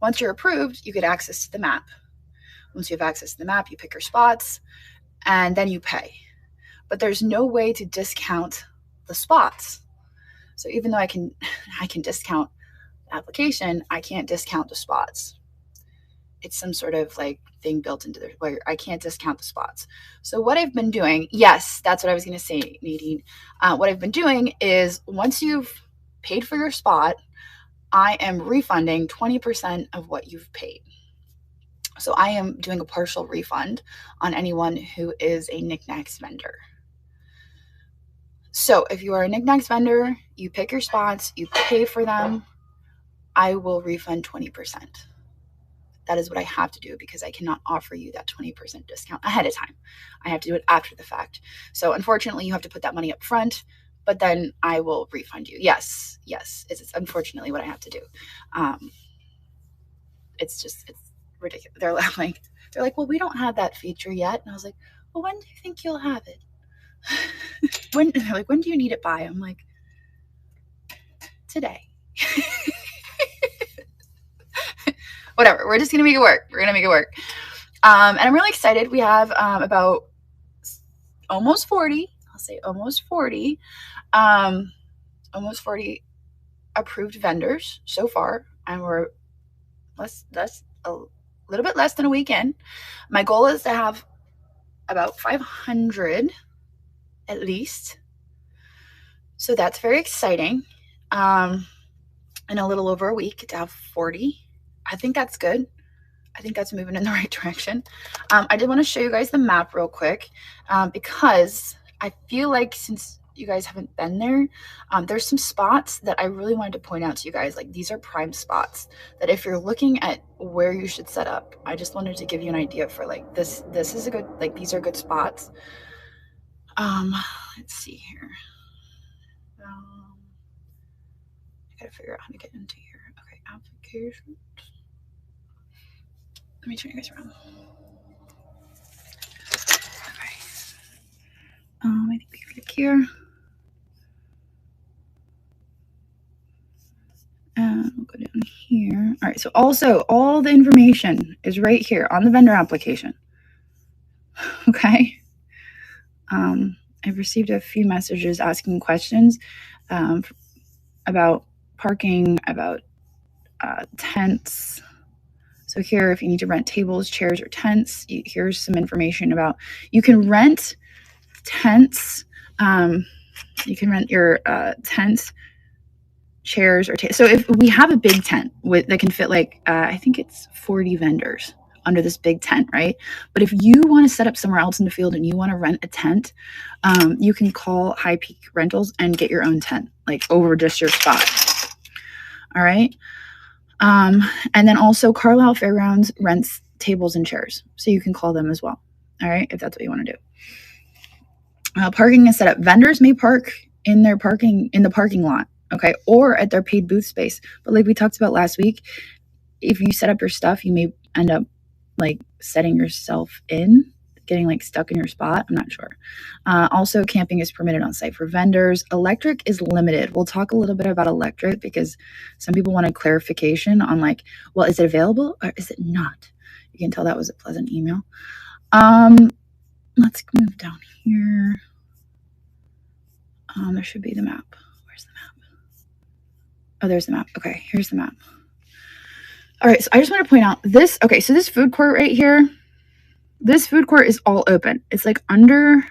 Once you're approved, you get access to the map. Once you have access to the map, you pick your spots, and then you pay. But there's no way to discount the spots. So even though I can discount the application, I can't discount the spots. It's some sort of like thing built into there where I can't discount the spots. So what I've been doing, yes, that's what I was going to say, Nadine. What I've been doing is once you've paid for your spot, I am refunding 20% of what you've paid. So I am doing a partial refund on anyone who is a Niknax vendor. So if you are a Niknax vendor, you pick your spots, you pay for them, I will refund 20%. That is what I have to do, because I cannot offer you that 20% discount ahead of time. I have to do it after the fact. So unfortunately, you have to put that money up front, but then I will refund you. Yes, it's unfortunately what I have to do. It's ridiculous. They're like, well, we don't have that feature yet. And I was like, well, when do you think you'll have it? They're like, when do you need it by? I'm like, today. Whatever. We're just going to make it work. We're going to make it work. And I'm really excited. We have about almost 40. I'll say almost 40. Almost 40 approved vendors so far. And we're a little bit less than a week in. My goal is to have about 500 at least. So that's very exciting. In a little over a week to have 40. I think that's good. I think that's moving in the right direction. I did want to show you guys the map real quick because I feel like since you guys haven't been there, there's some spots that I really wanted to point out to you guys. Like these are prime spots that if you're looking at where you should set up, I just wanted to give you an idea for like this is a good, like these are good spots. Let's see here. I gotta figure out how to get into here. Okay, applications. Let me turn you guys around. Okay. I think we click here. We'll go down here. All right, so also all the information is right here on the vendor application. Okay. I've received a few messages asking questions about parking, about tents. So here, if you need to rent tables, chairs, or tents, here's some information about, you can rent tents. You can rent your tents, chairs, or so if we have a big tent that can fit like, I think it's 40 vendors under this big tent, right? But if you want to set up somewhere else in the field and you want to rent a tent, you can call High Peak Rentals and get your own tent, like over just your spot. All right. And then also Carlisle Fairgrounds rents tables and chairs, so you can call them as well. All right, if that's what you want to do. Parking is set up. Vendors may park in the parking lot, okay, or at their paid booth space. But like we talked about last week, if you set up your stuff, you may end up like setting yourself in, getting like stuck in your spot. I'm not sure. Also, camping is permitted on site for vendors. Electric is limited. We'll talk a little bit about electric because some people want a clarification on like, well, is it available or is it not? You can tell that was a pleasant email. Let's move down here. There should be the map. Where's the map? Oh, there's the map. Okay, here's the map. All right, so I just want to point out this. Okay, so this food court right here, this food court is all open. It's like under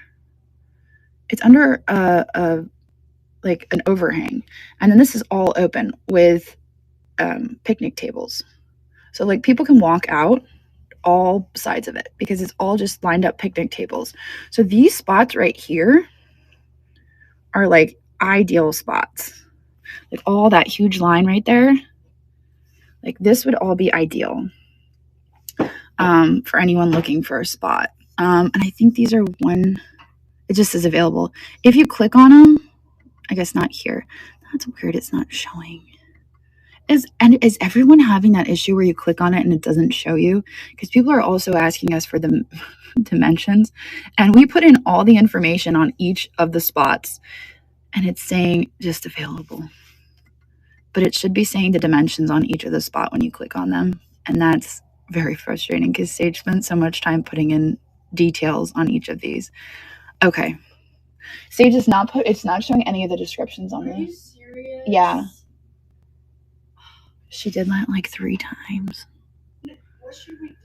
like an overhang, and then this is all open with picnic tables. So like people can walk out all sides of it because it's all just lined up picnic tables. So these spots right here are like ideal spots. Like all that huge line right there. Like this would all be ideal for anyone looking for a spot. And I think these are it just says available. If you click on them, I guess not here. That's weird. It's not showing. Is everyone having that issue where you click on it and it doesn't show you? Because people are also asking us for the dimensions. And we put in all the information on each of the spots. And it's saying just available. But it should be saying the dimensions on each of the spot when you click on them. And that's very frustrating because Sage spent so much time putting in details on each of these. Okay. Sage is not it's not showing any of the descriptions on Are you serious? Yeah. She did that like 3 times. What should we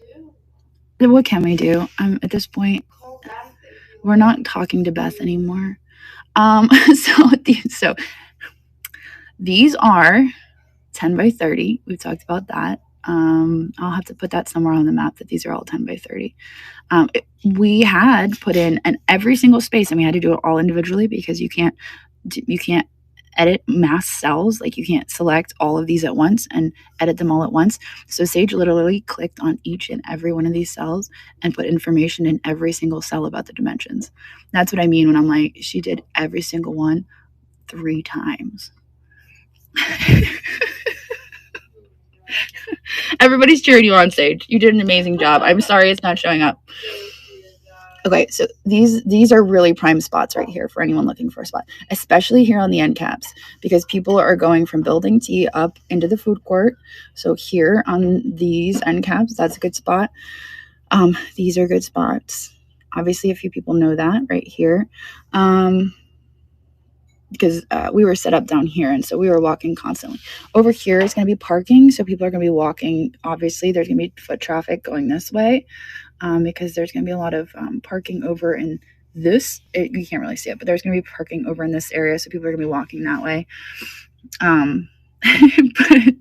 do? What can we do? At this point, Call Beth. we're not talking to Beth anymore. So these are 10 by 30. We've talked about that. I'll have to put that somewhere on the map that these are all 10 by 30. We had put in every single space, and we had to do it all individually because you can't edit mass cells. Like you can't select all of these at once and edit them all at once. So Sage literally clicked on each and every one of these cells and put information in every single cell about the dimensions. That's what I mean when I'm like, she did every single one 3 times. Everybody's cheering you on, Sage. You did an amazing job. I'm sorry it's not showing up. Okay, so these are really prime spots right here for anyone looking for a spot, especially here on the end caps, because people are going from building T up into the food court. So here on these end caps, that's a good spot. These are good spots. Obviously, a few people know that right here. Because we were set up down here, and so we were walking constantly. Over here is going to be parking, so people are going to be walking. Obviously, there's going to be foot traffic going this way because there's going to be a lot of parking over in this. You can't really see it, but there's going to be parking over in this area, so people are going to be walking that way. But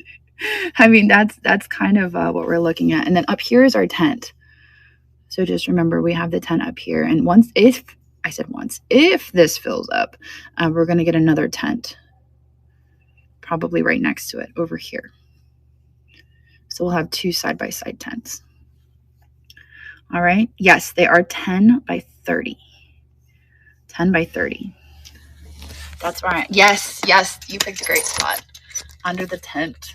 I mean, that's kind of what we're looking at. And then up here is our tent. So just remember, we have the tent up here. And if this fills up, we're going to get another tent, probably right next to it over here. So we'll have 2 side-by-side tents. All right. Yes, they are 10 by 30. 10 by 30. That's right. Yes, you picked a great spot. Under the tent.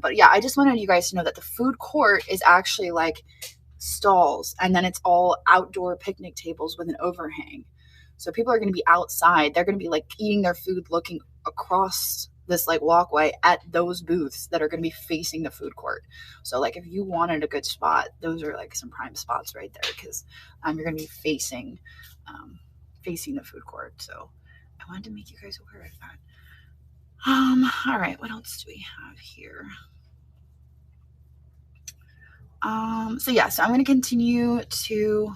But yeah, I just wanted you guys to know that the food court is actually like stalls, and then it's all outdoor picnic tables with an overhang. So people are going to be outside. They're going to be like eating their food, looking across this like walkway at those booths that are going to be facing the food court. So like if you wanted a good spot, those are like some prime spots right there, because you're going to be facing the food court. So I wanted to make you guys aware of that. All right, what else do we have here? So I'm going to continue to,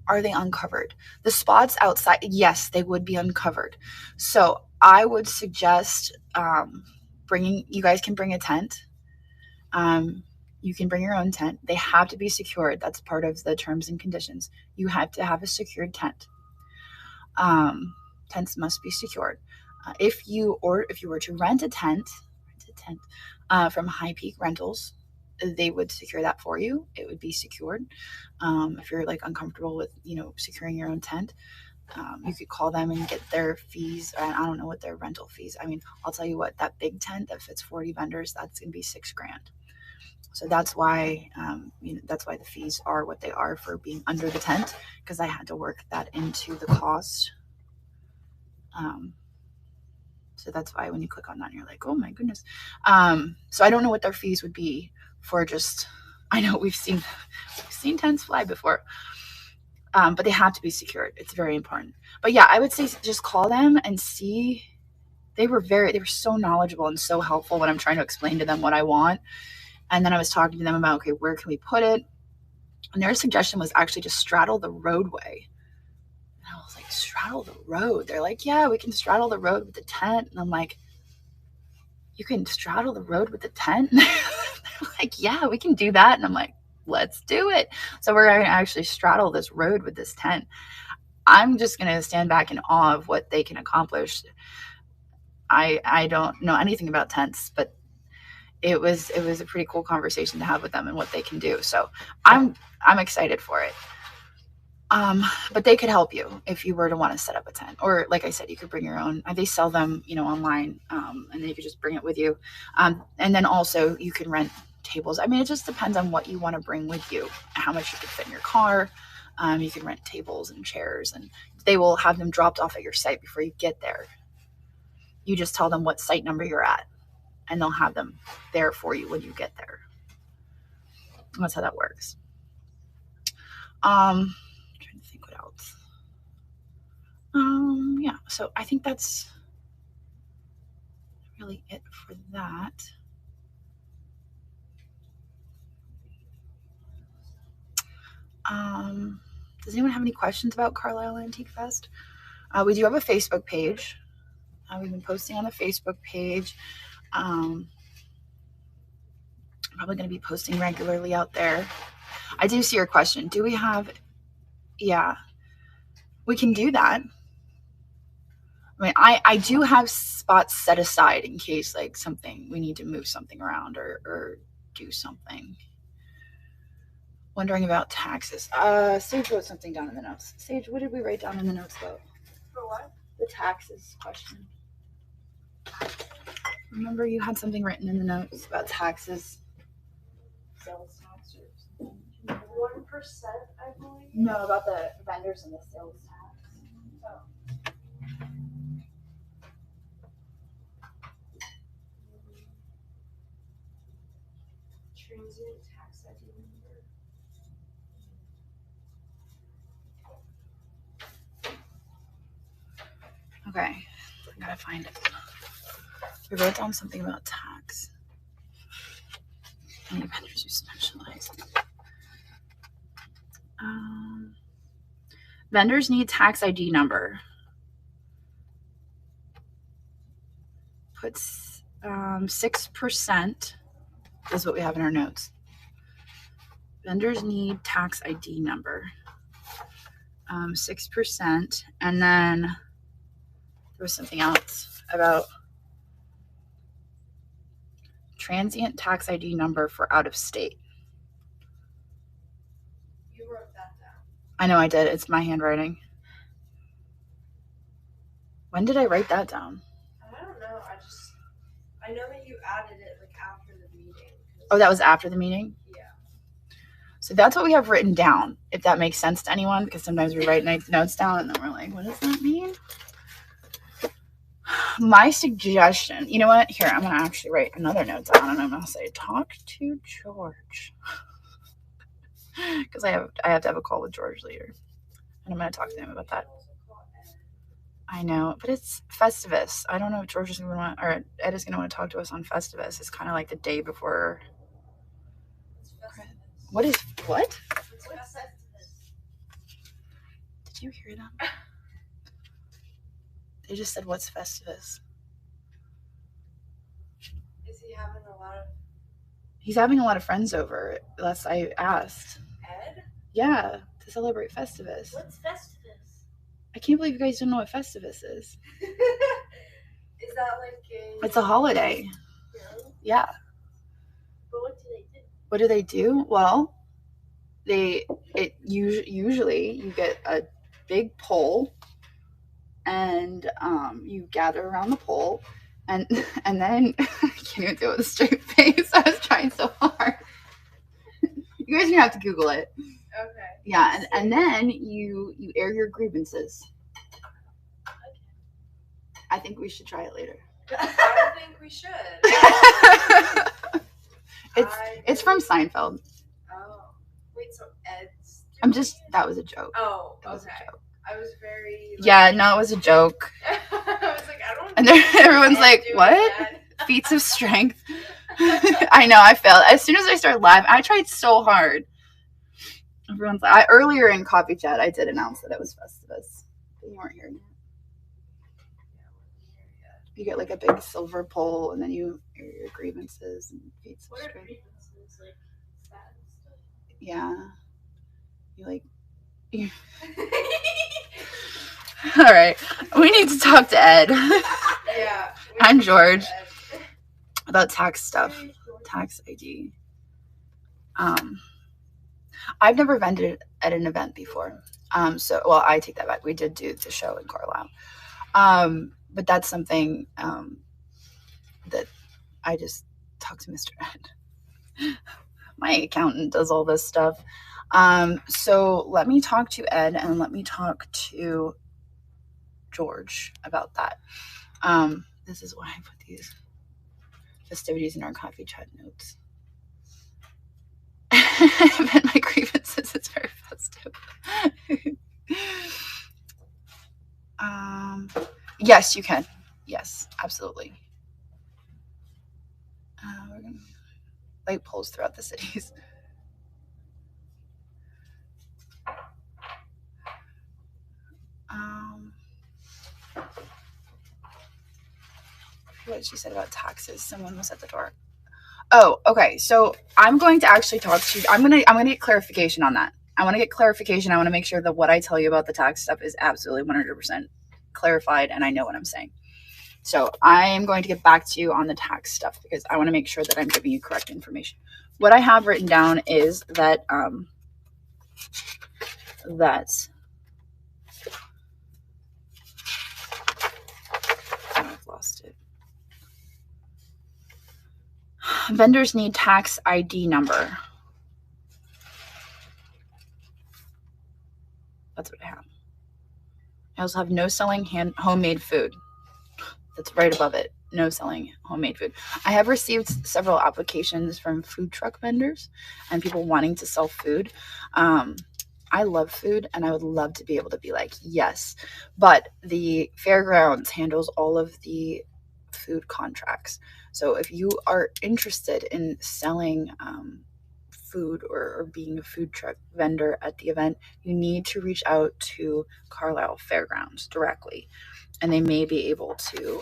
are they uncovered? The spots outside, yes, they would be uncovered. So I would suggest you guys can bring a tent. You can bring your own tent. They have to be secured. That's part of the terms and conditions. You have to have a secured tent. Tents must be secured. If you were to rent a tent from High Peak Rentals, they would secure that for you. It would be secured. If you're like uncomfortable with, securing your own tent, you could call them and get their fees. I don't know what their rental fees. I mean, I'll tell you what, that big tent that fits 40 vendors, that's going to be $6,000. So that's why, that's why the fees are what they are for being under the tent, because I had to work that into the cost. So that's why when you click on that, you're like, oh my goodness. So I don't know what their fees would be for just, I know we've seen tents fly before, but they have to be secured. It's very important. But yeah, I would say just call them and see. They were so knowledgeable and so helpful when I'm trying to explain to them what I want. And then I was talking to them about, okay, where can we put it? And their suggestion was actually just straddle the roadway. And I was like, straddle the road? They're like, yeah, we can straddle the road with the tent. And I'm like, you can straddle the road with the tent? They're like, yeah, we can do that. And I'm like, let's do it. So we're going to actually straddle this road with this tent. I'm just going to stand back in awe of what they can accomplish. I don't know anything about tents, but it was a pretty cool conversation to have with them and what they can do. So I'm excited for it. But they could help you if you were to want to set up a tent, or like I said, you could bring your own. They sell them, online, and then you could just bring it with you. And then also you can rent tables. I mean, it just depends on what you want to bring with you, how much you could fit in your car. You can rent tables and chairs, and they will have them dropped off at your site before you get there. You just tell them what site number you're at, and they'll have them there for you when you get there. That's how that works. I'm trying to think what else. Yeah, so I think that's really it for that. Does anyone have any questions about Carlisle Antique Fest? We do have a Facebook page. We've been posting on the Facebook page. I'm probably going to be posting regularly out there. I do see your question. Do we have, yeah, we can do that. I mean, I do have spots set aside in case like we need to move something around or do something. Wondering about taxes. Sage wrote something down in the notes. Sage, what did we write down in the notes about? For what? The taxes question. Remember you had something written in the notes about taxes? Sales tax or something? 1%, I believe. No, about the vendors and the sales tax. Oh. Transient tax ID number. Okay, I gotta find it. We wrote down something about tax. Any vendors who specialize. Vendors need tax ID number. 6% is what we have in our notes. Vendors need tax ID number. 6%. And then there was something else about transient tax ID number for out of state. You wrote that down. I know I did. It's my handwriting. When did I write that down? I don't know. I know that you added it like after the meeting. Oh, that was after the meeting? Yeah. So that's what we have written down, if that makes sense to anyone, because sometimes we write notes down and then we're like, what does that mean? My suggestion, you know what? Here, I'm going to actually write another note down and I'm going to say, talk to George. Because I have to have a call with George later. And I'm going to talk to him about that. I know, but it's Festivus. I don't know if George is going to want, or Ed is going to want to talk to us on Festivus. It's kind of like the day before. What is, what? Did you hear them? They just said, what's Festivus? Is he having a lot of... He's having a lot of friends over. That's I asked. Ed? Yeah, to celebrate Festivus. What's Festivus? I can't believe you guys don't know what Festivus is. Is that like a... It's a holiday. Really? Yeah. But what do they do? What do they do? Well, usually you get a big pole and you gather around the pole and then I can't even do it with a straight face. I was trying so hard. You guys are gonna have to Google it. Okay. Yeah, and then you air your grievances. I think we should try it later. I think we should. It's from Seinfeld. Oh. Wait, so Ed's... That was a joke. Oh, It was okay. a joke. I was very... Yeah, no, it was a joke. I was like, I don't... And everyone's like, what? Feats of strength. I know, I failed. As soon as I started laughing, I tried so hard. Everyone's like, earlier in coffee chat, I did announce that it was Festivus. But you weren't here yet. You get like a big silver pole, and then you air your grievances and feats of What are strength. grievances? Like sad stuff? Yeah. All right. We need to talk to Ed. Yeah. I'm George. About tax stuff. Tax ID. I've never vended at an event before. I take that back. We did do the show in Carlisle. But that's something that I just talked to Mr. Ed. My accountant does all this stuff. So let me talk to Ed and let me talk to George about that. This is why I put these festivities in our coffee chat notes. And my grievances, it's very festive. Yes, you can. Yes, absolutely. We're gonna light poles throughout the cities. What she said about taxes. Someone was at the door. Oh, okay. So I'm going to actually talk to you. I'm gonna get clarification on that. I want to get clarification. I want to make sure that what I tell you about the tax stuff is absolutely 100% clarified and I know what I'm saying. So I am going to get back to you on the tax stuff because I want to make sure that I'm giving you correct information. What I have written down is that I've lost it. Vendors need tax ID number. That's what I have. I also have no selling homemade food. That's right above it. No selling homemade food. I have received several applications from food truck vendors and people wanting to sell food. I love food and I would love to be able to be like, yes, but the fairgrounds handles all of the food contracts. So if you are interested in selling food or being a food truck vendor at the event, you need to reach out to Carlisle Fairgrounds directly and they may be able to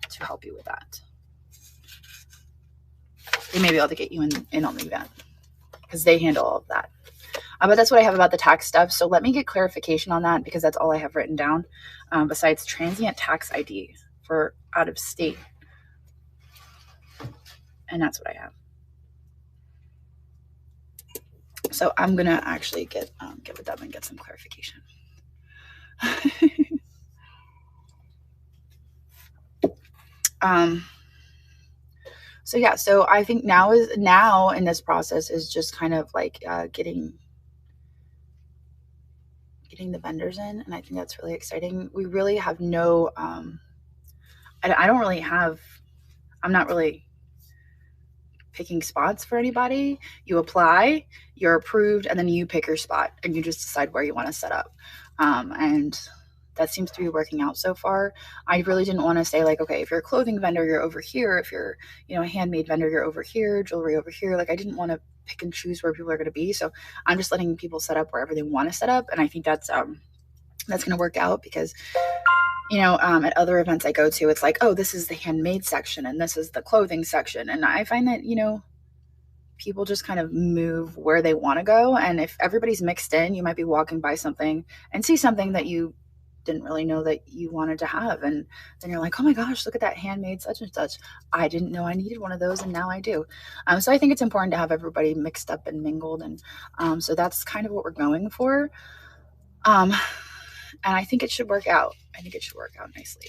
to help you with that. They may be able to get you in on the event because they handle all of that. But that's what I have about the tax stuff. So let me get clarification on that because that's all I have written down besides transient tax ID for out of state. And that's what I have. So I'm going to actually get with them and get some clarification. So yeah, so I think now in this process is just kind of like getting the vendors in, and I think that's really exciting. We really have no I don't really have, I'm not really picking spots for anybody. You apply, you're approved, and then you pick your spot and you just decide where you want to set up. And that seems to be working out so far. I really didn't want to say like, okay, if you're a clothing vendor, you're over here. If you're, a handmade vendor, you're over here, jewelry over here. Like I didn't want to pick and choose where people are going to be. So I'm just letting people set up wherever they want to set up. And I think that's going to work out because at other events I go to, it's like, oh, this is the handmade section and this is the clothing section. And I find that, people just kind of move where they want to go. And if everybody's mixed in, you might be walking by something and see something that you didn't really know that you wanted to have. And then you're like, oh my gosh, look at that handmade such and such. I didn't know I needed one of those. And now I do. So I think it's important to have everybody mixed up and mingled. And so that's kind of what we're going for. And I think it should work out. I think it should work out nicely.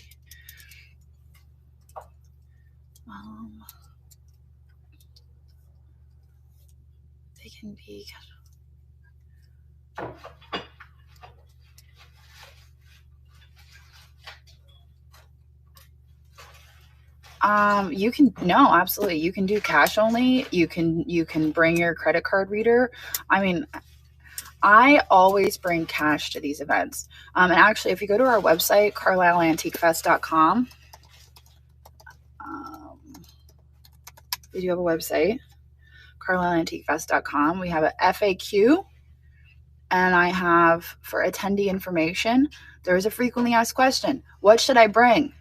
They can be. You can, no, absolutely. You can do cash only. You can bring your credit card reader. I mean, I always bring cash to these events. And actually, if you go to our website, carlisleantiquefest.com, we do have a website, carlisleantiquefest.com. We have an FAQ, and I have for attendee information, there is a frequently asked question. What should I bring?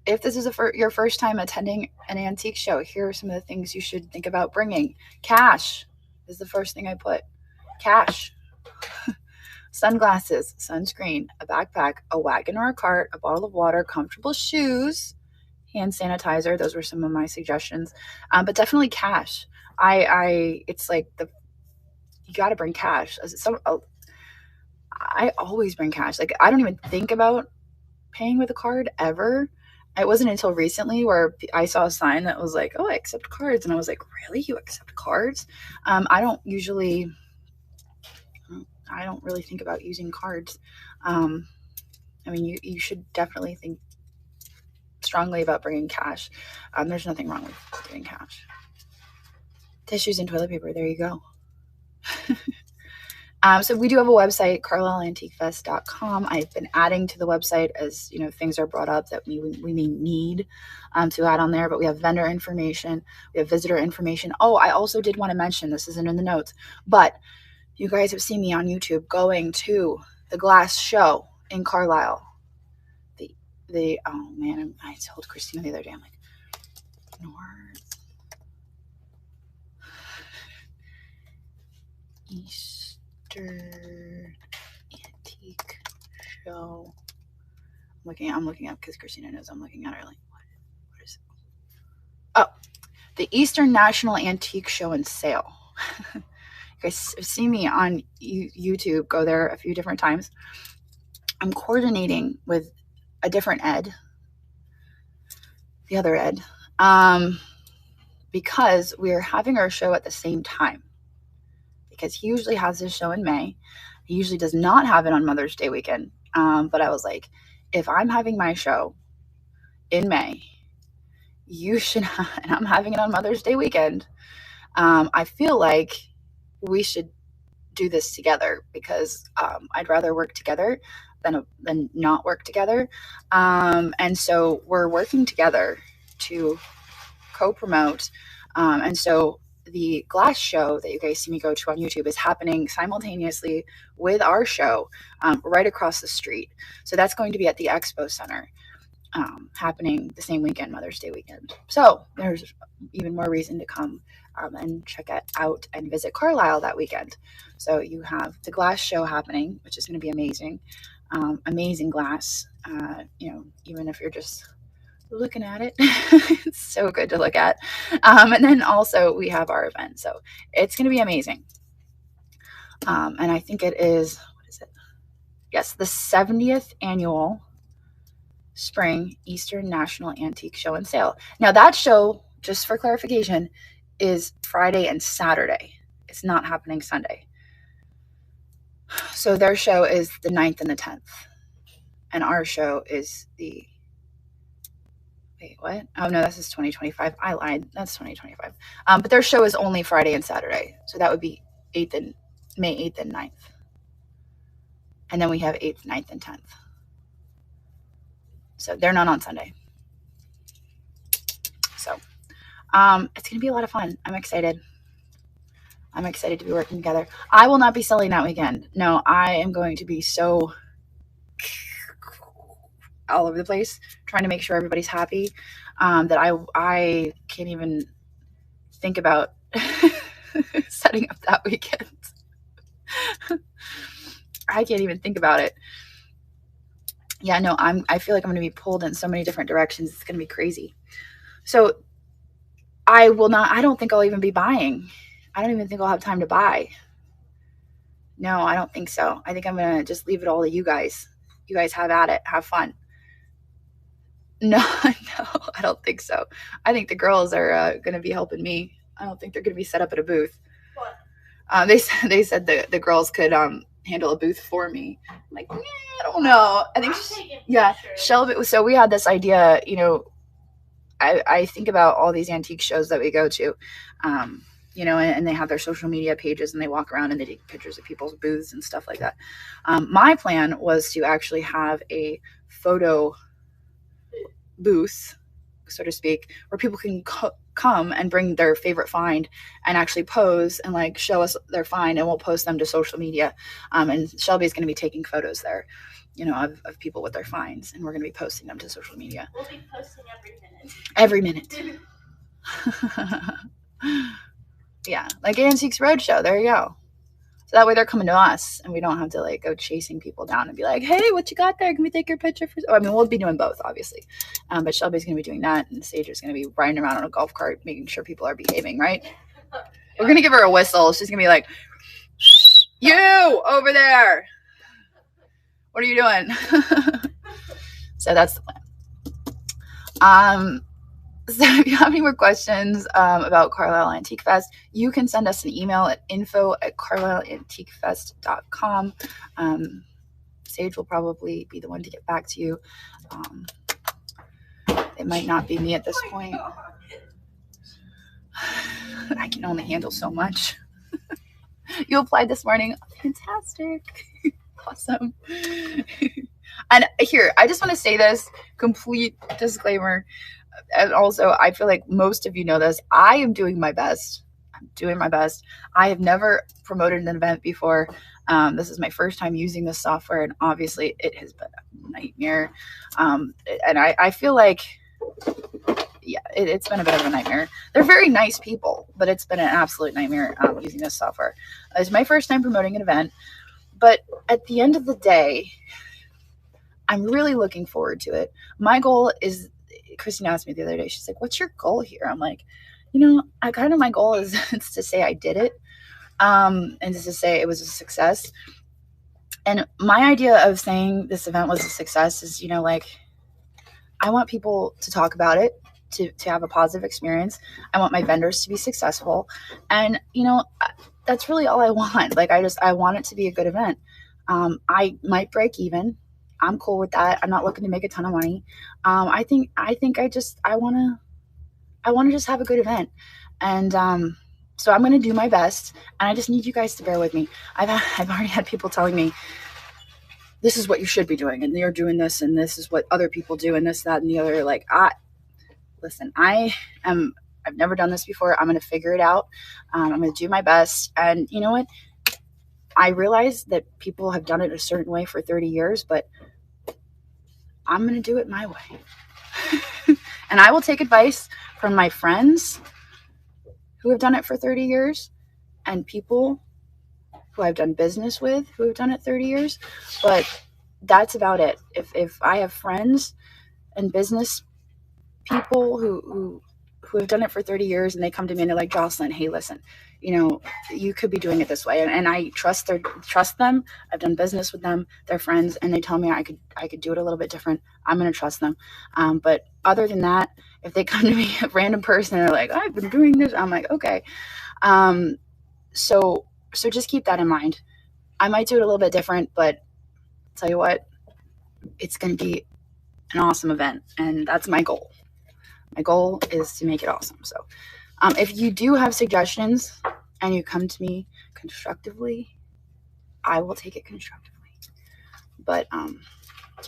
If this is your first time attending an antique show, here are some of the things you should think about bringing. Cash is the first thing I put. Cash. Sunglasses, sunscreen, a backpack, a wagon or a cart, a bottle of water, comfortable shoes, hand sanitizer. Those were some of my suggestions. But definitely cash. It's like you got to bring cash. I always bring cash. Like I don't even think about paying with a card ever. It wasn't until recently where I saw a sign that was like, oh, I accept cards. And I was like, really? You accept cards? I don't really think about using cards. I mean, you should definitely think strongly about bringing cash. There's nothing wrong with doing cash. Tissues and toilet paper. There you go. So we do have a website, carlisleantiquefest.com. I've been adding to the website as, things are brought up that we may need to add on there, but we have vendor information. We have visitor information. Oh, I also did want to mention, this isn't in the notes, but you guys have seen me on YouTube going to the glass show in Carlisle. Oh man, I told Christina the other day, I'm like, Northeastern Antique Show. I'm looking up because Christina knows I'm looking at her like, what is it? Oh, the Eastern National Antique Show and Sale. You guys see me on YouTube, go there a few different times. I'm coordinating with a different Ed, the other Ed, because we're having our show at the same time. Because he usually has his show in May. He usually does not have it on Mother's Day weekend. But I was like, if I'm having my show in May, you should and I'm having it on Mother's Day weekend. I feel like we should do this together because I'd rather work together than not work together. And so we're working together to co-promote. And so the glass show that you guys see me go to on YouTube is happening simultaneously with our show right across the street. So that's going to be at the Expo Center. happening the same weekend, Mother's Day weekend. So there's even more reason to come and check it out and visit Carlisle that weekend. So you have the glass show happening, which is going to be amazing. Amazing glass. Even if you're just looking at it, it's so good to look at. And then also we have our event. So it's going to be amazing. And I think it is, what is it? Yes, the 70th annual Spring Eastern National Antique Show and Sale. Now that show, just for clarification, is Friday and Saturday. It's not happening Sunday. So their show is the 9th and the 10th. And our show is the, wait, what? Oh no, this is 2025. I lied. That's 2025. But their show is only Friday and Saturday. So that would be May 8th and 9th. And then we have 8th, 9th, and 10th. So they're not on Sunday. So it's going to be a lot of fun. I'm excited. I'm excited to be working together. I will not be selling that weekend. No, I am going to be so all over the place trying to make sure everybody's happy that I can't even think about setting up that weekend. I can't even think about it. Yeah, no, I feel like I'm going to be pulled in so many different directions. It's going to be crazy. So I don't think I'll even be buying. I don't even think I'll have time to buy. No, I don't think so. I think I'm going to just leave it all to you guys. You guys have at it. Have fun. No, I don't think so. I think the girls are going to be helping me. I don't think they're going to be set up at a booth. What? They said the girls could handle a booth for me. I'm like, I don't know. I think Shelby. So we had this idea, I think about all these antique shows that we go to, and they have their social media pages and they walk around and they take pictures of people's booths and stuff like that. My plan was to actually have a photo booth, so to speak, where people can come and bring their favorite find and actually pose and like show us their find, and we'll post them to social media. And Shelby's going to be taking photos there, of people with their finds, and we're going to be posting them to social media. We'll be posting every minute. Yeah, like Antiques Roadshow. There you go. So that way they're coming to us, and we don't have to like go chasing people down and be like, "Hey, what you got there? Can we take your picture?" We'll be doing both, obviously. But Shelby's going to be doing that, and Sage is going to be riding around on a golf cart, making sure people are behaving, right? Yeah. We're going to give her a whistle. She's going to be like, "You over there! What are you doing?" So that's the plan. So if you have any more questions about Carlisle Antique Fest, you can send us an email at info@carlisleantiquefest.com. Sage will probably be the one to get back to you. It might not be me at this point. I can only handle so much. You applied this morning. Fantastic. Awesome. And here, I just want to say this, complete disclaimer. And also, I feel like most of you know this. I am doing my best. I'm doing my best. I have never promoted an event before. This is my first time using this software, and obviously it has been a nightmare. And I feel like, yeah, it's been a bit of a nightmare. They're very nice people, but it's been an absolute nightmare using this software. It's my first time promoting an event, but at the end of the day, I'm really looking forward to it. My goal is, Christine asked me the other day, she's like, "What's your goal here?" I'm like, my goal is it's to say I did it, and just to say it was a success. And my idea of saying this event was a success is, I want people to talk about it, to have a positive experience. I want my vendors to be successful. And, that's really all I want. Like, I want it to be a good event. I might break even. I'm cool with that. I'm not looking to make a ton of money. I want to just have a good event. And so I'm going to do my best, and I just need you guys to bear with me. I've already had people telling me, this is what you should be doing, and you're doing this, and this is what other people do, and this, that, and the other. Like, listen, I've never done this before. I'm going to figure it out. I'm going to do my best. And you know what? I realize that people have done it a certain way for 30 years, but I'm going to do it my way. And I will take advice from my friends who have done it for 30 years and people who I've done business with who have done it 30 years. But that's about it. If I have friends and business people who have done it for 30 years and they come to me and they're like, Jocelyn, hey, listen, you could be doing it this way. And I trust them. I've done business with them, they're friends, and they tell me I could do it a little bit different. I'm going to trust them. But other than that, if they come to me, a random person, and they're like, I've been doing this, I'm like, okay. So just keep that in mind. I might do it a little bit different, but I'll tell you what, it's going to be an awesome event. And that's my goal. My goal is to make it awesome. So if you do have suggestions and you come to me constructively, I will take it constructively. But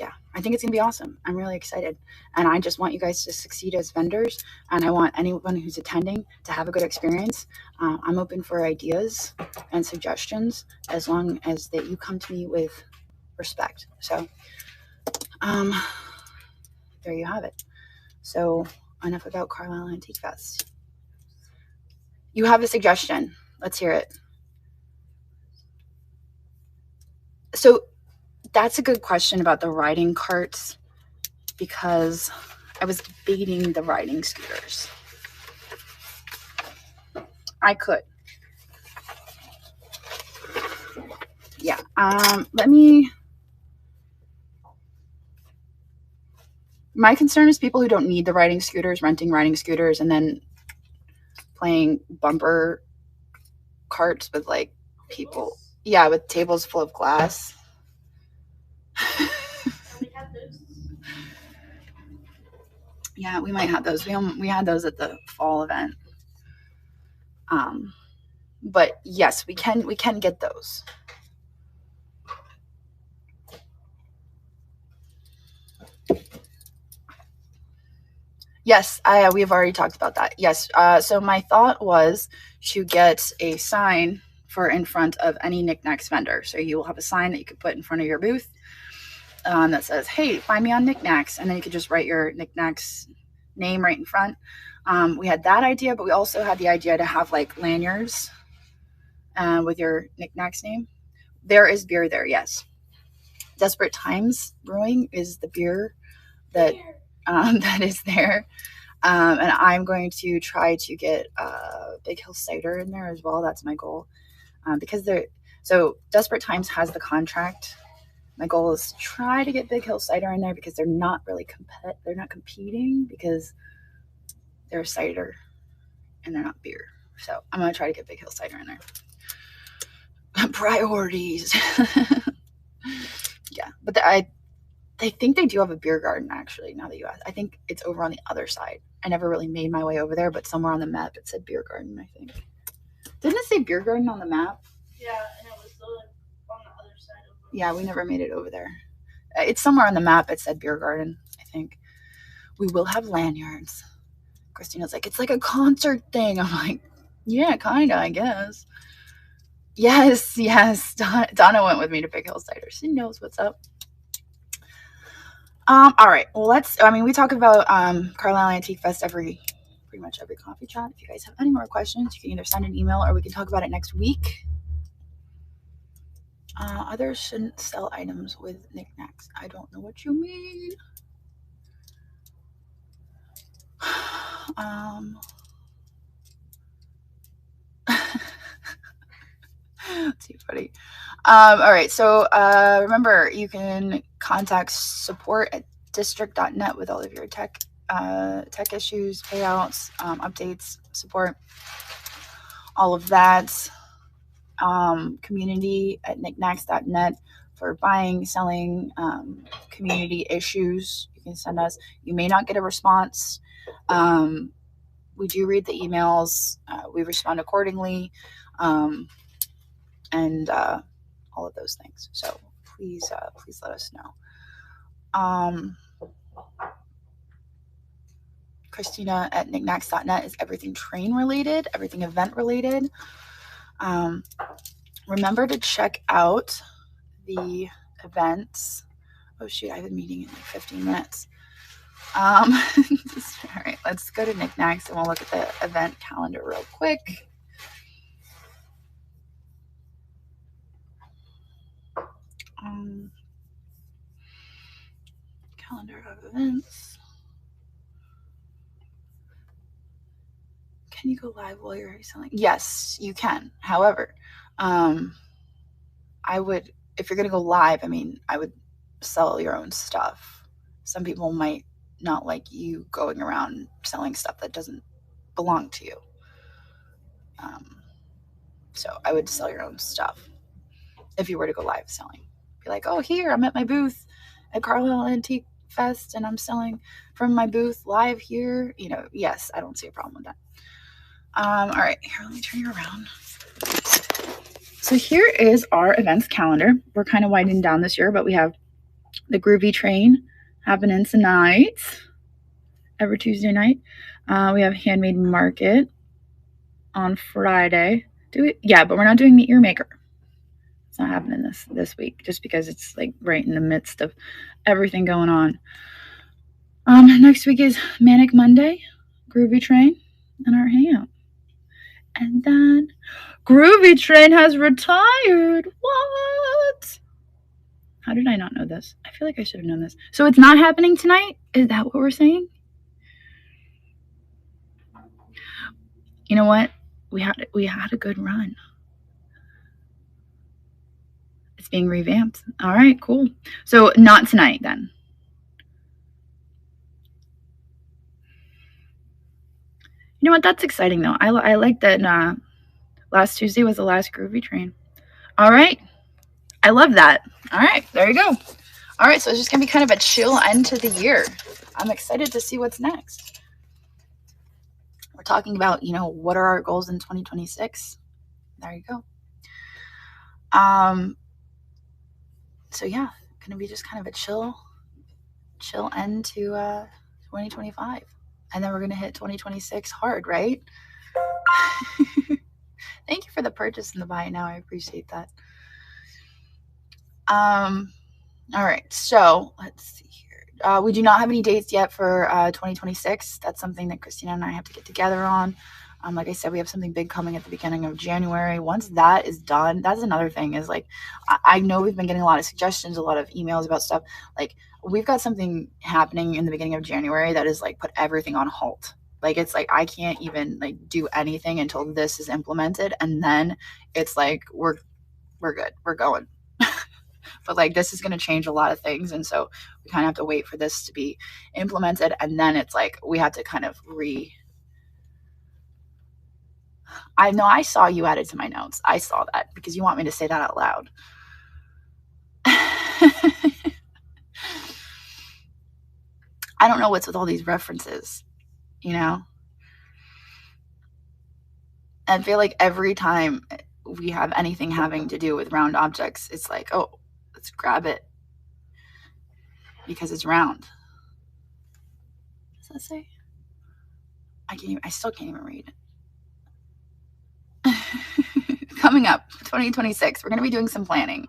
yeah, I think it's going to be awesome. I'm really excited. And I just want you guys to succeed as vendors. And I want anyone who's attending to have a good experience. I'm open for ideas and suggestions as long as that you come to me with respect. So there you have it. So enough about Carlisle Antique Fest. You have a suggestion. Let's hear it. So that's a good question about the riding carts, because I was debating the riding scooters. I could. Yeah. My concern is people who don't need the riding scooters, renting riding scooters, and then playing bumper carts with like people. Yeah, with tables full of glass. Yeah, we might have those. We had those at the fall event. But yes, we can get those. Yes, we have already talked about that. Yes. So my thought was to get a sign for in front of any Niknax vendor. So you will have a sign that you could put in front of your booth that says, hey, find me on Niknax. And then you could just write your Niknax name right in front. We had that idea, but we also had the idea to have like lanyards with your Niknax name. There is beer there, yes. Desperate Times Brewing is the beer that that is there. And I'm going to try to get Big Hill Cider in there as well. That's my goal. Because so Desperate Times has the contract. My goal is to try to get Big Hill Cider in there because they're not really they're not competing because they're cider and they're not beer. So I'm going to try to get Big Hill Cider in there. Priorities. Yeah, but I think they do have a beer garden, actually, now that you ask. I think it's over on the other side. I never really made my way over there, but somewhere on the map it said beer garden, I think. Didn't it say beer garden on the map? Yeah, and it was still on the other side of it. Yeah, we never made it over there. It's somewhere on the map it said beer garden, I think. We will have lanyards. Christina's like, it's like a concert thing. I'm like, yeah, kind of, I guess. Yes. Donna went with me to Big Hill Cider. She knows what's up. All right. Well, we talk about Carlisle Antique Fest pretty much every coffee chat. If you guys have any more questions, you can either send an email or we can talk about it next week. Others shouldn't sell items with Niknax. I don't know what you mean. Too funny. All right. So remember, you can contact support at district.net with all of your tech issues, payouts, updates, support, all of that. Community at niknax.net for buying, selling, community issues. You can send us. You may not get a response. We do read the emails. We respond accordingly. And all of those things. So please let us know. Christina at niknax.net is everything train related, everything event related. Remember to check out the events. Oh shoot, I have a meeting in like 15 minutes. All right, let's go to Niknax and we'll look at the event calendar real quick. Calendar of events. Can you go live while you're selling? Yes, you can. However, I would, if you're going to go live, I mean, I would sell your own stuff. Some people might not like you going around selling stuff that doesn't belong to you. So I would sell your own stuff if you were to go live selling. Be like, oh, here, I'm at my booth at Carlisle Antique Fest and I'm selling from my booth live here. You know, yes, I don't see a problem with that. All right, here, let me turn you around. So here is our events calendar. We're kind of winding down this year, but we have the Groovy Train happening tonight, every Tuesday night. We have Handmade Market on Friday. Yeah, but we're not doing the Ear Maker. It's not happening this week, just because it's like right in the midst of everything going on. Next week is Manic Monday, Groovy Train, and our hangout. And then Groovy Train has retired. What? How did I not know this? I feel like I should have known this. So it's not happening tonight? Is that what we're saying? You know what? We had a good run. It's being revamped. All right, cool. So not tonight then. You know what? That's exciting though. I like that last Tuesday was the last Groovy Train. All right. I love that. All right, there you go. All right, so it's just going to be kind of a chill end to the year. I'm excited to see what's next. We're talking about, you know, what are our goals in 2026? There you go. So yeah, going to be just kind of a chill end to 2025. And then we're going to hit 2026 hard, right? Thank you for the purchase and the buy now. I appreciate that. All right, so let's see here. We do not have any dates yet for 2026. That's something that Christina and I have to get together on. Like I said, we have something big coming at the beginning of January. Once that is done, that's another thing is like, I know we've been getting a lot of suggestions, a lot of emails about stuff. Like we've got something happening in the beginning of January that is like put everything on halt. Like it's like I can't even like do anything until this is implemented, and then it's like we're good, we're going. But like this is going to change a lot of things, and so we kind of have to wait for this to be implemented, and then it's like we have to kind of I know I saw you added to my notes. I saw that because you want me to say that out loud. I don't know what's with all these references, you know? I feel like every time we have anything having to do with round objects, it's like, oh, let's grab it because it's round. What does that say? I still can't even read it. Coming up, 2026, we're going to be doing some planning.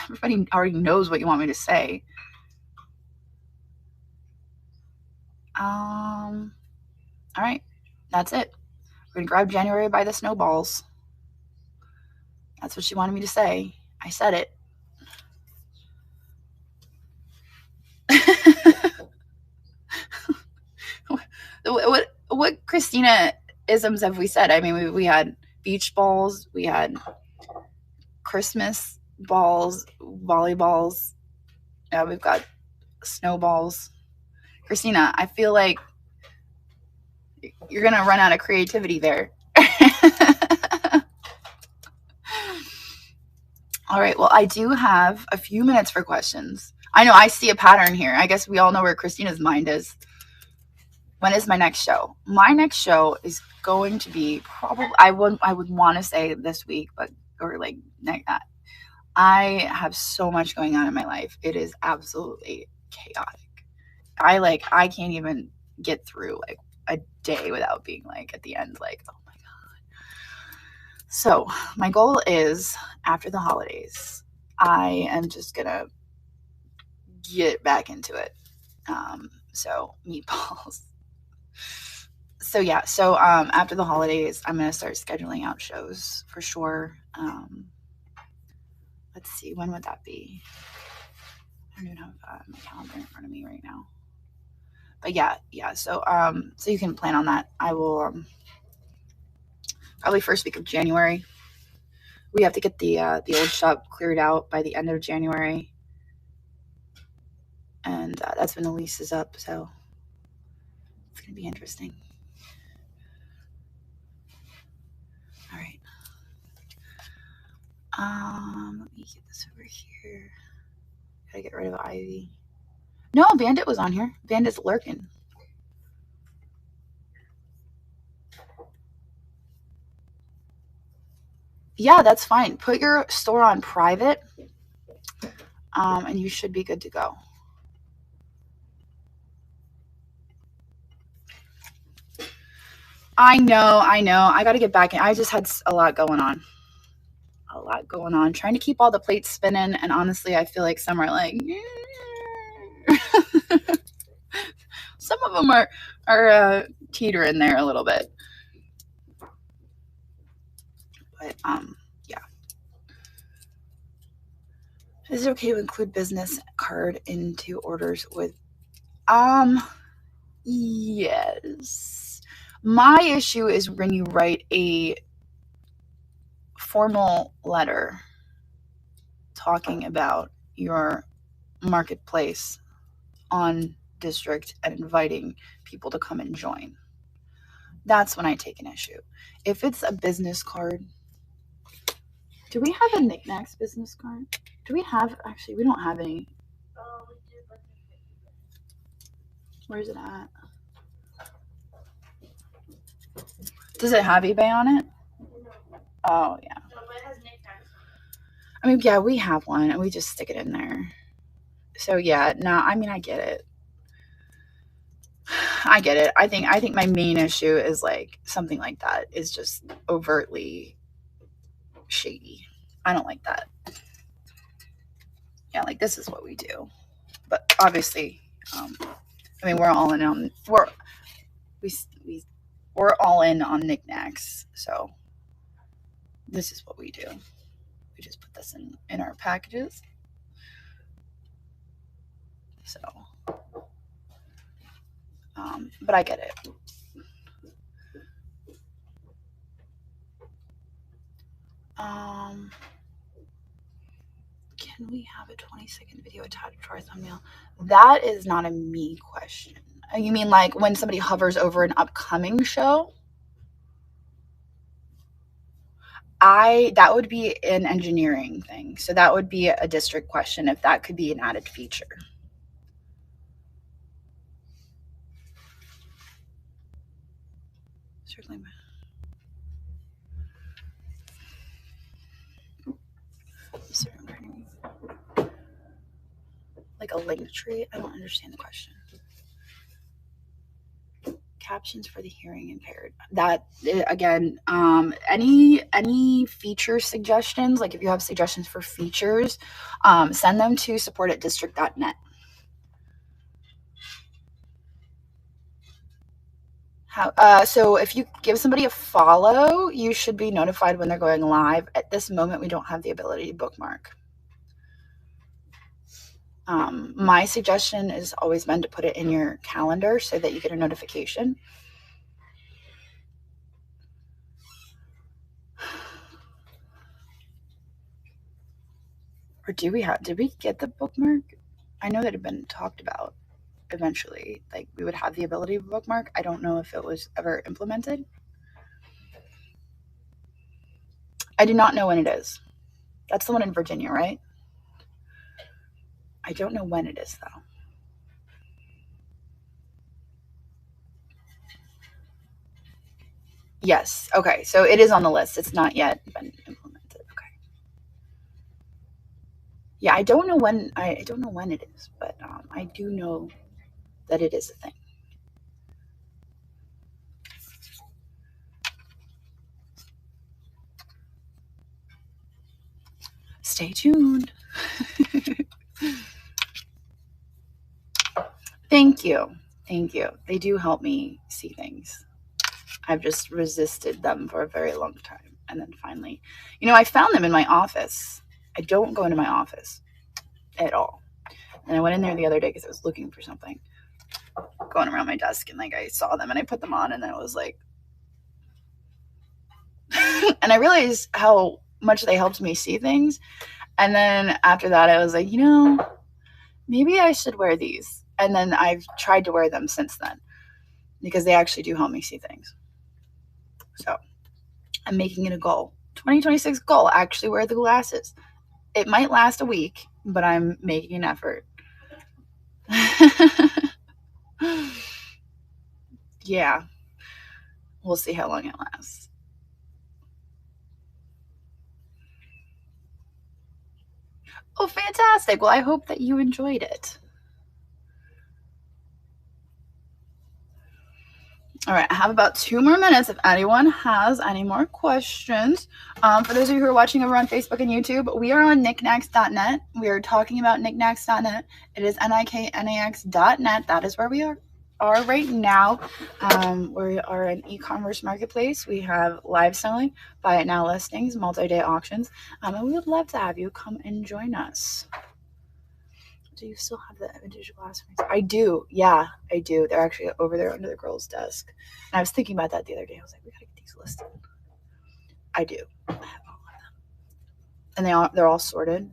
Everybody already knows what you want me to say. All right, that's it. We're going to grab January by the snowballs. That's what she wanted me to say. I said it. What Christina isms have we said? I mean, we had beach balls, we had Christmas balls, volleyballs. Yeah, we've got snowballs. Christina, I feel like you're gonna run out of creativity there. All right, well, I do have a few minutes for questions. I know I see a pattern here. I guess we all know where Christina's mind is. When is my next show? My next show is going to be probably, I would want to say this week, but, or like that. I have so much going on in my life. It is absolutely chaotic. I can't even get through like a day without being like at the end, like, oh my God. So my goal is after the holidays, I am just gonna get back into it. So meatballs. So yeah, so after the holidays, I'm gonna start scheduling out shows for sure. Let's see, when would that be? I don't even have my calendar in front of me right now. But yeah. So so you can plan on that. I will probably first week of January. We have to get the old shop cleared out by the end of January, and that's when the lease is up. So it's gonna be interesting. All right. Let me get this over here. Gotta get rid of Ivy. No, Bandit was on here. Bandit's lurking. Yeah, that's fine. Put your store on private, and you should be good to go. I know. I got to get back in. I just had a lot going on. Trying to keep all the plates spinning, and honestly, I feel like some are like, some of them are teetering there a little bit. But yeah. Is it okay to include business card into orders with yes. My issue is when you write a formal letter talking about your marketplace on district and inviting people to come and join. That's when I take an issue. If it's a business card, do we have a Niknax business card? Do we have, actually, we don't have any. Oh, we did. Where's it at? Does it have eBay on it? No. Oh, yeah. No, but it has Niknax. I mean, yeah, we have one, and we just stick it in there. So, yeah, no, I mean, I get it. I think my main issue is like something like that is just overtly shady. I don't like that. Yeah, like this is what we do. But obviously, I mean, we're all in on we're all in on Niknax, so this is what we do. We just put this in our packages. So, but I get it. Can we have a 20-second video attached to our thumbnail? That is not a me question. You mean like when somebody hovers over an upcoming show? That would be an engineering thing. So that would be a district question if that could be an added feature. Certainly. Like a link tree? I don't understand the question. Captions for the hearing impaired. That again, any feature suggestions, like if you have suggestions for features, send them to support@district.net. So if you give somebody a follow, you should be notified when they're going live. At this moment, we don't have the ability to bookmark. My suggestion is always been to put it in your calendar so that you get a notification. Or did we get the bookmark? I know that it had been talked about eventually. Like we would have the ability to bookmark. I don't know if it was ever implemented. I do not know when it is. That's the one in Virginia, right? I don't know when it is, though. Yes. Okay. So it is on the list. It's not yet been implemented. Okay. Yeah, I don't know when. I don't know when it is, but I do know that it is a thing. Stay tuned. Thank Thank you. Thank you. They do help me see things. I've just resisted them for a very long time. And then finally, I found them in my office. I don't go into my office at all. And I went in there the other day because I was looking for something, going around my desk, and like I saw them and I put them on, and I was like, and I realized how much they helped me see things. And then after that, I was like, maybe I should wear these. And then I've tried to wear them since then because they actually do help me see things. So I'm making it a goal. 2026 goal, actually wear the glasses. It might last a week, but I'm making an effort. Yeah. We'll see how long it lasts. Oh, fantastic. Well, I hope that you enjoyed it. All right, I have about 2 more minutes if anyone has any more questions. For those of you who are watching over on Facebook and YouTube, we are on Niknax.net. We are talking about Niknax.net. It is Niknax.net. That is where we are right now. We are an e-commerce marketplace. We have live selling, buy it now listings, multi-day auctions, and we would love to have you come and join us. Do you still have the vintage glass frames? I do. Yeah, I do. They're actually over there under the girl's desk. And I was thinking about that the other day. I was like, we gotta get these listed. I do. I have all of them. And they're all sorted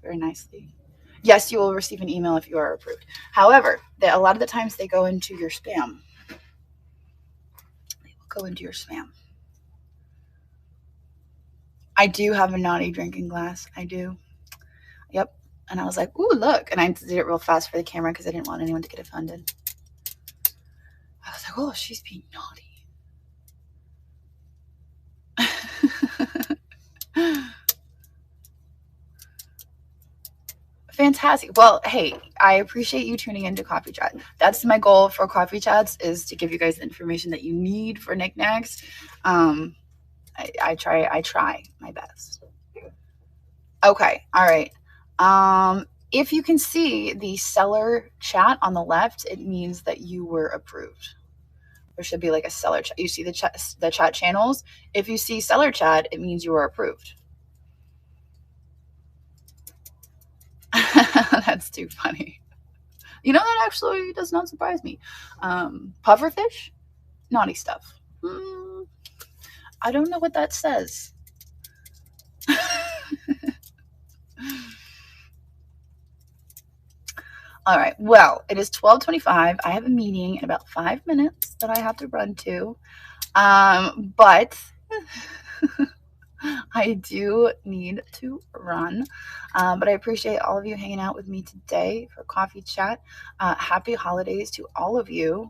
very nicely. Yes, you will receive an email if you are approved. However, a lot of the times they go into your spam. They will go into your spam. I do have a naughty drinking glass. I do. Yep. And I was like, ooh, look. And I did it real fast for the camera because I didn't want anyone to get offended. I was like, oh, she's being naughty. Fantastic. Well, hey, I appreciate you tuning into Coffee Chat. That's my goal for Coffee Chats, is to give you guys the information that you need for Niknax. I try my best. Okay. All right. If you can see the seller chat on the left, it means that you were approved. There should be like a seller chat. You see the chat channels. If you see seller chat, it means you were approved. That's too funny. That actually does not surprise me. Pufferfish? Naughty stuff. I don't know what that says. All right. Well, it is 12:25. I have a meeting in about 5 minutes that I have to run to. But I do need to run. But I appreciate all of you hanging out with me today for Coffee Chat. Happy holidays to all of you.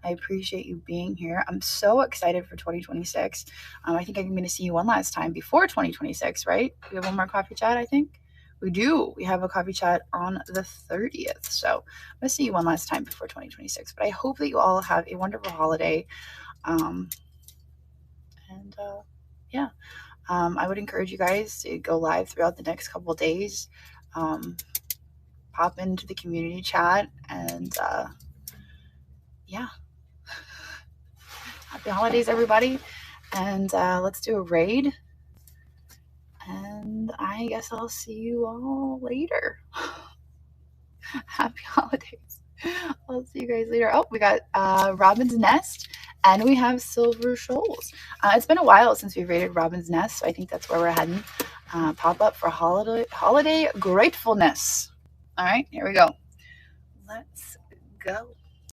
I appreciate you being here. I'm so excited for 2026. I think I'm going to see you one last time before 2026, right? We have one more Coffee Chat, I think. We do. We have a Coffee Chat on the 30th. So I'm going to see you one last time before 2026. But I hope that you all have a wonderful holiday. Yeah. I would encourage you guys to go live throughout the next couple of days. Pop into the community chat, and yeah. Happy holidays, everybody. And let's do a raid. And I guess I'll see you all later. Happy holidays. I'll see you guys later. Oh, we got Robin's Nest, and we have Silver Shoals. It's been a while since we've raided Robin's Nest, so I think that's where we're heading. Pop up for holiday gratefulness. All right, here we go. Let's go.